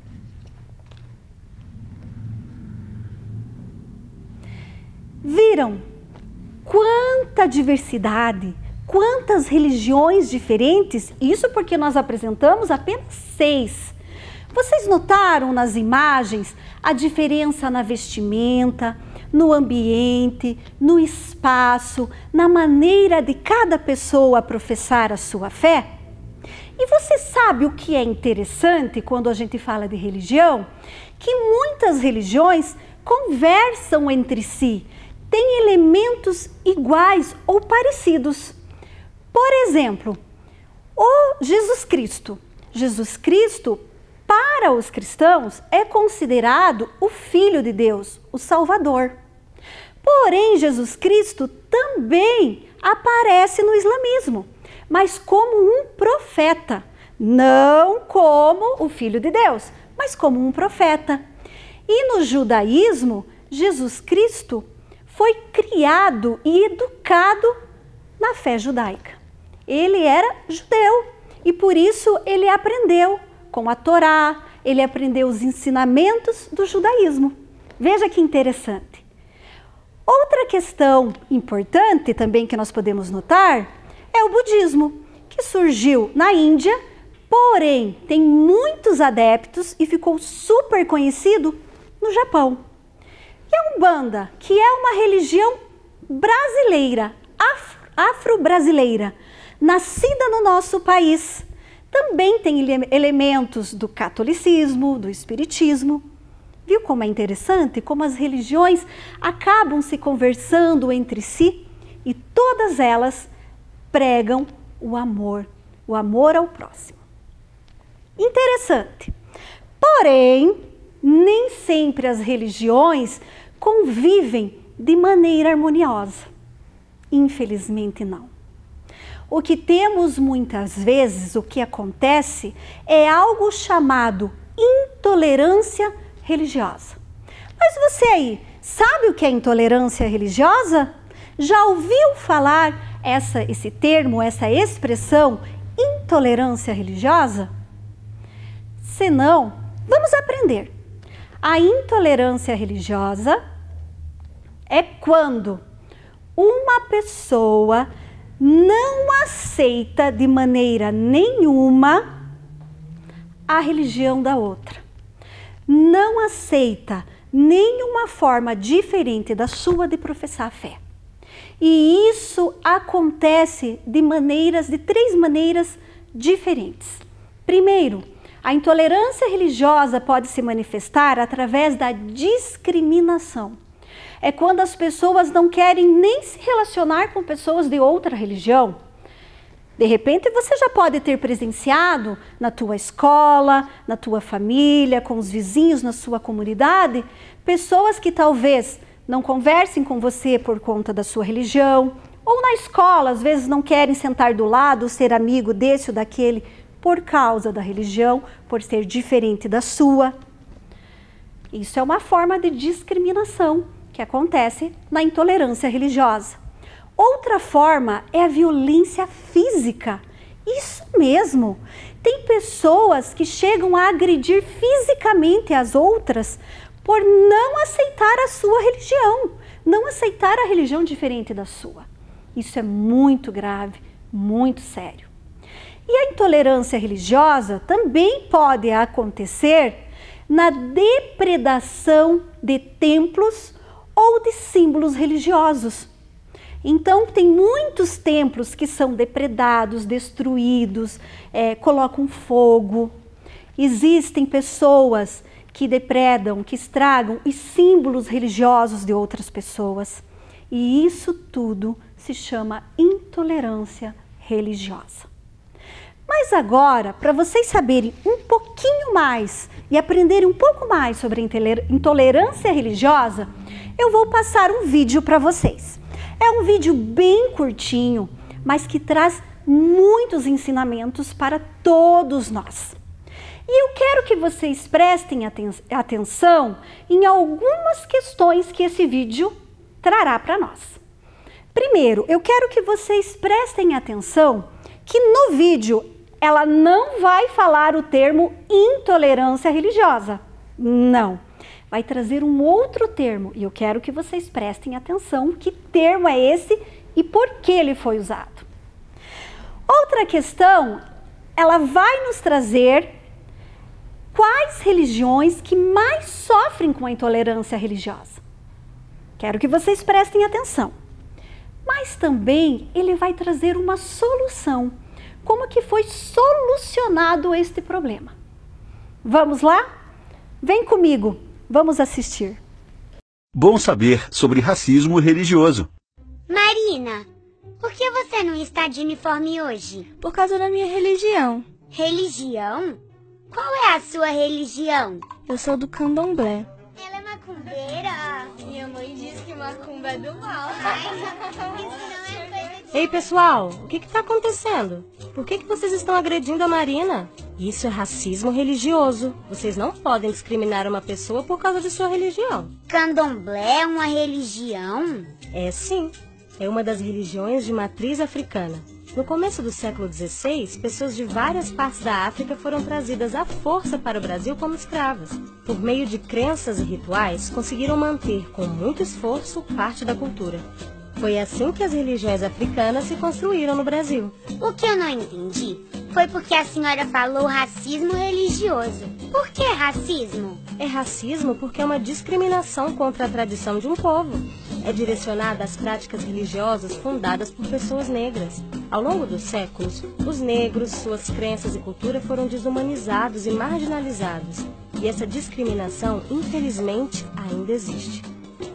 Viram quanta diversidade, quantas religiões diferentes? Isso porque nós apresentamos apenas 6. Vocês notaram nas imagens a diferença na vestimenta, no ambiente, no espaço, na maneira de cada pessoa professar a sua fé? E você sabe o que é interessante quando a gente fala de religião? Que muitas religiões conversam entre si, têm elementos iguais ou parecidos. Por exemplo, o Jesus Cristo. Jesus Cristo, para os cristãos, é considerado o Filho de Deus, o Salvador. Porém, Jesus Cristo também aparece no islamismo, mas como um profeta, não como o Filho de Deus, mas como um profeta. E no judaísmo, Jesus Cristo foi criado e educado na fé judaica. Ele era judeu e por isso ele aprendeu com a Torá, ele aprendeu os ensinamentos do judaísmo. Veja que interessante. Outra questão importante também que nós podemos notar é o budismo, que surgiu na Índia, porém tem muitos adeptos e ficou super conhecido no Japão. E a Umbanda, que é uma religião brasileira, afro-brasileira, nascida no nosso país, também tem elementos do catolicismo, do espiritismo. Viu como é interessante? Como as religiões acabam se conversando entre si e todas elas pregam o amor ao próximo. Interessante. Porém, nem sempre as religiões convivem de maneira harmoniosa. Infelizmente não. O que temos muitas vezes, o que acontece, é algo chamado intolerância religiosa. Mas você aí, sabe o que é intolerância religiosa? Já ouviu falar esse termo, essa expressão, intolerância religiosa? Se não, vamos aprender. A intolerância religiosa é quando uma pessoa não aceita de maneira nenhuma a religião da outra. Não aceita nenhuma forma diferente da sua de professar a fé. E isso acontece de 3 maneiras diferentes. Primeiro, a intolerância religiosa pode se manifestar através da discriminação. é quando as pessoas não querem nem se relacionar com pessoas de outra religião. De repente você já pode ter presenciado na tua escola, na tua família, com os vizinhos, na sua comunidade, pessoas que talvez não conversem com você por conta da sua religião, ou na escola, às vezes não querem sentar do lado, ser amigo desse ou daquele por causa da religião, por ser diferente da sua. Isso é uma forma de discriminação que acontece na intolerância religiosa. Outra forma é a violência física. Isso mesmo. Tem pessoas que chegam a agredir fisicamente as outras por não aceitar a sua religião, não aceitar a religião diferente da sua. Isso é muito grave, muito sério. E a intolerância religiosa também pode acontecer na depredação de templos ou de símbolos religiosos. Então, tem muitos templos que são depredados, destruídos, colocam fogo. Existem pessoas que depredam, que estragam os símbolos religiosos de outras pessoas. E isso tudo se chama intolerância religiosa. Mas agora, para vocês saberem um pouquinho mais e aprenderem um pouco mais sobre a intolerância religiosa, eu vou passar um vídeo para vocês. É um vídeo bem curtinho, mas que traz muitos ensinamentos para todos nós. E eu quero que vocês prestem atenção em algumas questões que esse vídeo trará para nós. Primeiro, eu quero que vocês prestem atenção que no vídeo ela não vai falar o termo intolerância religiosa. Não. Vai trazer um outro termo e eu quero que vocês prestem atenção que termo é esse e por que ele foi usado. Outra questão, ela vai nos trazer quais religiões que mais sofrem com a intolerância religiosa. Quero que vocês prestem atenção. Mas também ele vai trazer uma solução. Como que foi solucionado este problema? Vamos lá? Vem comigo. Vamos assistir. Bom saber sobre racismo religioso. Marina, por que você não está de uniforme hoje? Por causa da minha religião. Religião? Qual é a sua religião? Eu sou do candomblé. Ela é macumbeira? Minha mãe diz que macumba é do mal. Isso não é coisa de... Ei, pessoal, o que está acontecendo? Por que vocês estão agredindo a Marina? Isso é racismo religioso. Vocês não podem discriminar uma pessoa por causa de sua religião. Candomblé é uma religião? É sim. É uma das religiões de matriz africana. No começo do século XVI, pessoas de várias partes da África foram trazidas à força para o Brasil como escravas. Por meio de crenças e rituais, conseguiram manter, com muito esforço, parte da cultura. Foi assim que as religiões africanas se construíram no Brasil. O que eu não entendi foi porque a senhora falou racismo religioso. Por que racismo? É racismo porque é uma discriminação contra a tradição de um povo. É direcionada às práticas religiosas fundadas por pessoas negras. Ao longo dos séculos, os negros, suas crenças e cultura foram desumanizados e marginalizados. E essa discriminação, infelizmente, ainda existe.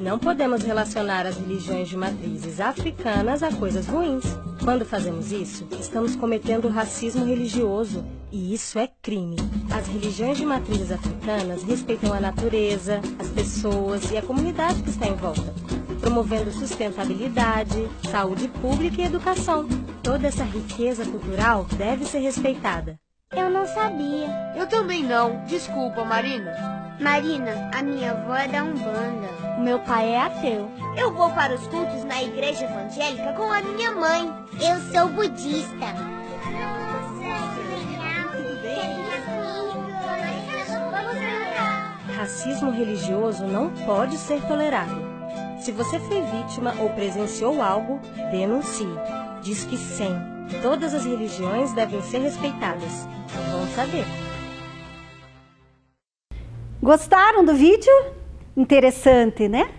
Não podemos relacionar as religiões de matrizes africanas a coisas ruins. Quando fazemos isso, estamos cometendo racismo religioso, e isso é crime. As religiões de matrizes africanas respeitam a natureza, as pessoas e a comunidade que está em volta, promovendo sustentabilidade, saúde pública e educação. Toda essa riqueza cultural deve ser respeitada. Eu não sabia. Eu também não. Desculpa, Marina. Marina, a minha avó é da Umbanda. O meu pai é ateu. Eu vou para os cultos na igreja evangélica com a minha mãe. Eu sou budista. Racismo religioso não pode ser tolerado. Se você foi vítima ou presenciou algo, denuncie. Disque 100. Todas as religiões devem ser respeitadas. Vamos saber. Gostaram do vídeo? Interessante, né?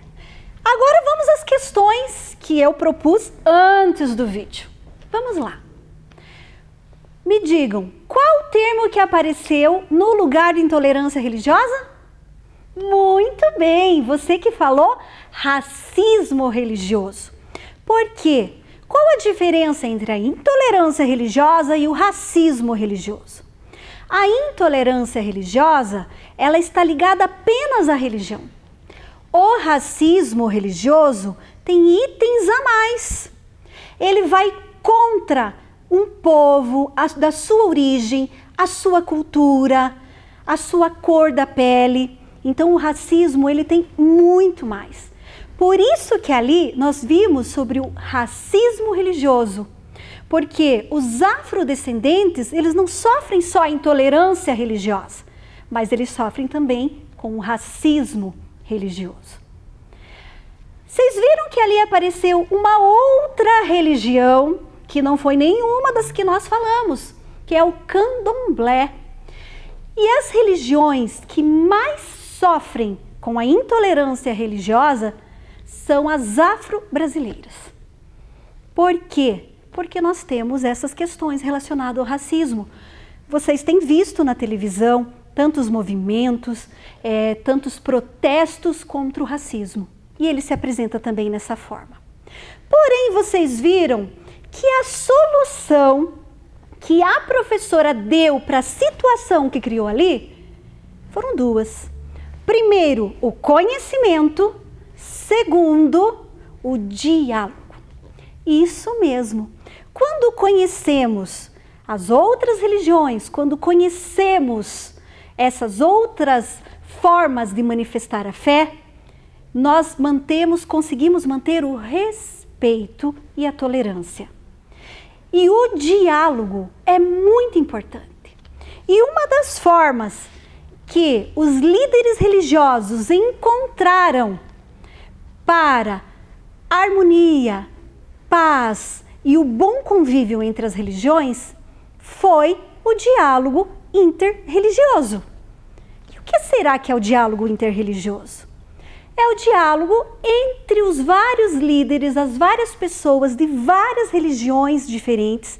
Agora vamos às questões que eu propus antes do vídeo. Vamos lá. Me digam, qual o termo que apareceu no lugar de intolerância religiosa? Muito bem, você que falou racismo religioso. Por quê? Qual a diferença entre a intolerância religiosa e o racismo religioso? A intolerância religiosa, ela está ligada apenas à religião. O racismo religioso tem itens a mais. Ele vai contra um povo, da sua origem, a sua cultura, a sua cor da pele. Então o racismo ele tem muito mais. Por isso que ali nós vimos sobre o racismo religioso. Porque os afrodescendentes, eles não sofrem só a intolerância religiosa, mas eles sofrem também com o racismo religioso. Vocês viram que ali apareceu uma outra religião, que não foi nenhuma das que nós falamos, que é o candomblé. E as religiões que mais sofrem com a intolerância religiosa são as afro-brasileiras. Por quê? Porque nós temos essas questões relacionadas ao racismo. Vocês têm visto na televisão tantos movimentos, tantos protestos contra o racismo. E ele se apresenta também nessa forma. Porém, vocês viram que a solução que a professora deu para a situação que criou ali foram duas. Primeiro, o conhecimento. Segundo, o diálogo. Isso mesmo. Quando conhecemos as outras religiões, quando conhecemos essas outras formas de manifestar a fé, nós conseguimos manter o respeito e a tolerância. E o diálogo é muito importante. E uma das formas que os líderes religiosos encontraram para harmonia, paz e o bom convívio entre as religiões foi o diálogo interreligioso. E o que será que é o diálogo interreligioso? É o diálogo entre os vários líderes, as várias pessoas de várias religiões diferentes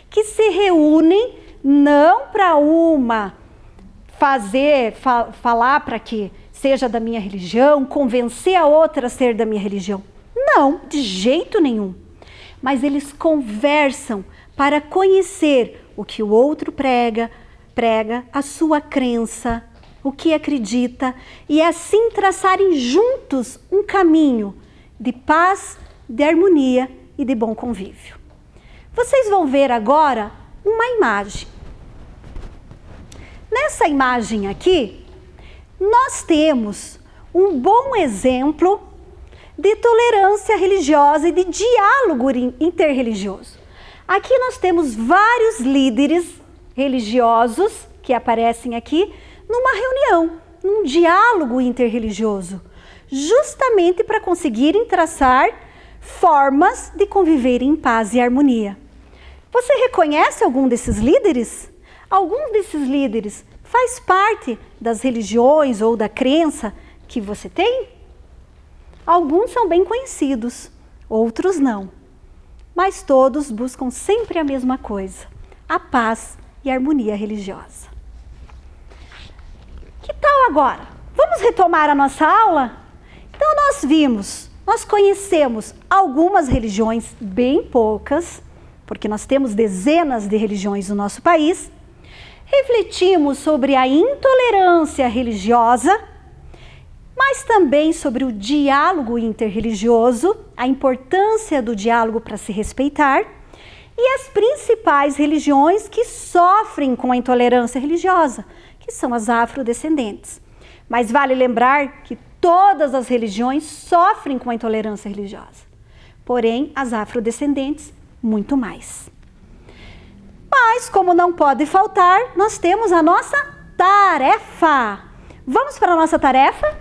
que se reúnem não para uma falar para que seja da minha religião, convencer a outra a ser da minha religião. Não, de jeito nenhum. Mas eles conversam para conhecer o que o outro prega, a sua crença, o que acredita, e assim traçarem juntos um caminho de paz, de harmonia e de bom convívio. Vocês vão ver agora uma imagem. Nessa imagem aqui, nós temos um bom exemplo de tolerância religiosa e de diálogo interreligioso. Aqui nós temos vários líderes religiosos que aparecem aqui numa reunião, num diálogo interreligioso, justamente para conseguirem traçar formas de conviver em paz e harmonia. Você reconhece algum desses líderes? Algum desses líderes faz parte das religiões ou da crença que você tem? Alguns são bem conhecidos, outros não. Mas todos buscam sempre a mesma coisa, a paz e a harmonia religiosa. Que tal agora? Vamos retomar a nossa aula? Então nós conhecemos algumas religiões, bem poucas, porque nós temos dezenas de religiões no nosso país. Refletimos sobre a intolerância religiosa, mas também sobre o diálogo interreligioso, a importância do diálogo para se respeitar, e as principais religiões que sofrem com a intolerância religiosa, que são as afrodescendentes. Mas vale lembrar que todas as religiões sofrem com a intolerância religiosa, porém as afrodescendentes muito mais. Mas, como não pode faltar, nós temos a nossa tarefa. Vamos para a nossa tarefa?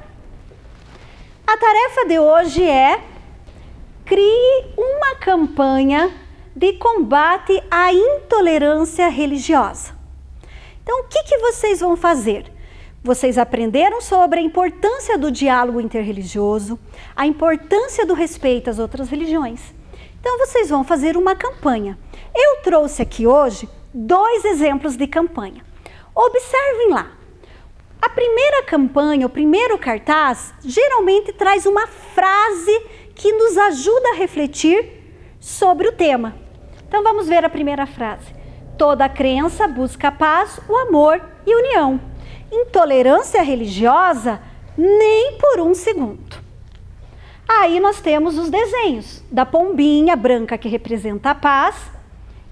A tarefa de hoje é: crie uma campanha de combate à intolerância religiosa. Então, o que vocês vão fazer? Vocês aprenderam sobre a importância do diálogo interreligioso, a importância do respeito às outras religiões. Então, vocês vão fazer uma campanha. Eu trouxe aqui hoje 2 exemplos de campanha. Observem lá. A primeira campanha, o primeiro cartaz, geralmente traz uma frase que nos ajuda a refletir sobre o tema. Então vamos ver a primeira frase. Toda crença busca a paz, o amor e união. Intolerância religiosa, nem por um segundo. Aí nós temos os desenhos da pombinha branca que representa a paz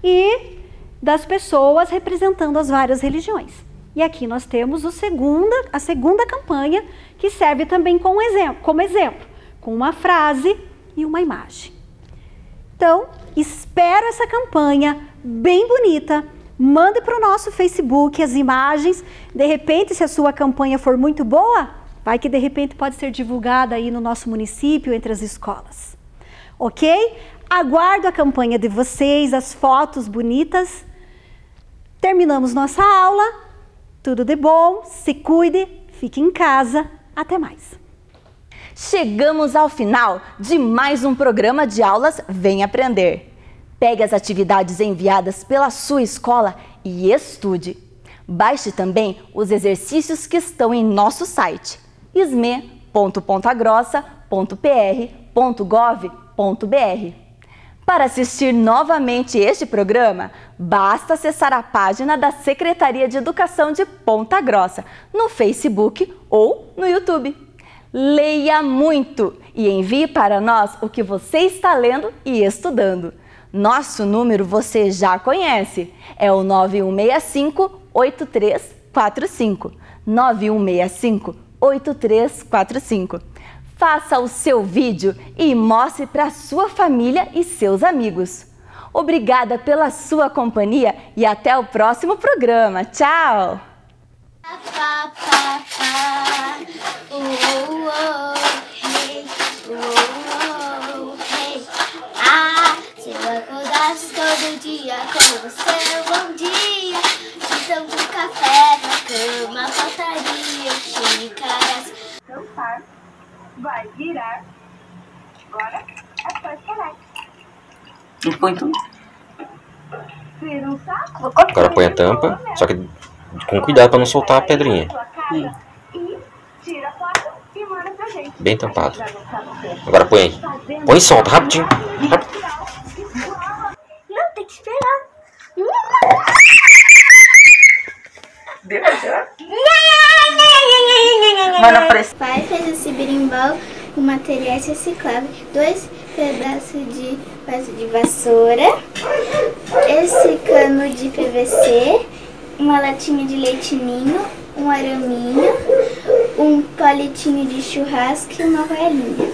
e das pessoas representando as várias religiões. E aqui nós temos a segunda campanha, que serve também como exemplo, com uma frase e uma imagem. Então, espero essa campanha bem bonita. Mande para o nosso Facebook as imagens. De repente, se a sua campanha for muito boa, vai que de repente pode ser divulgada aí no nosso município, entre as escolas. Ok? Aguardo a campanha de vocês, as fotos bonitas. Terminamos nossa aula. Tudo de bom, se cuide, fique em casa. Até mais. Chegamos ao final de mais um programa de aulas Vem Aprender. Pegue as atividades enviadas pela sua escola e estude. Baixe também os exercícios que estão em nosso site sme.pontagrossa.pr.gov.br. Para assistir novamente este programa, basta acessar a página da Secretaria de Educação de Ponta Grossa no Facebook ou no YouTube. Leia muito e envie para nós o que você está lendo e estudando. Nosso número você já conhece, é o 9165-8345. 9165-8345. Faça o seu vídeo e mostre para sua família e seus amigos. Obrigada pela sua companhia e até o próximo programa. Tchau! Se eu acordasse todo dia com você, bom dia. Então do café na cama, faltaria xícaras. Tampar, vai virar. Agora é só escalar. E põe tudo. Vira um saco. Agora põe a tampa, só que com cuidado para não soltar a pedrinha. E tira a placa e manda pra gente. Bem tampado. Agora põe aí. Põe e solta, rapidinho. Não, tem que esperar. Pai fez esse berimbau com materiais recicláveis, 2 pedaços de vaso de vassoura, esse cano de PVC, uma latinha de leite ninho, um araminho, um palitinho de churrasco e uma varinha.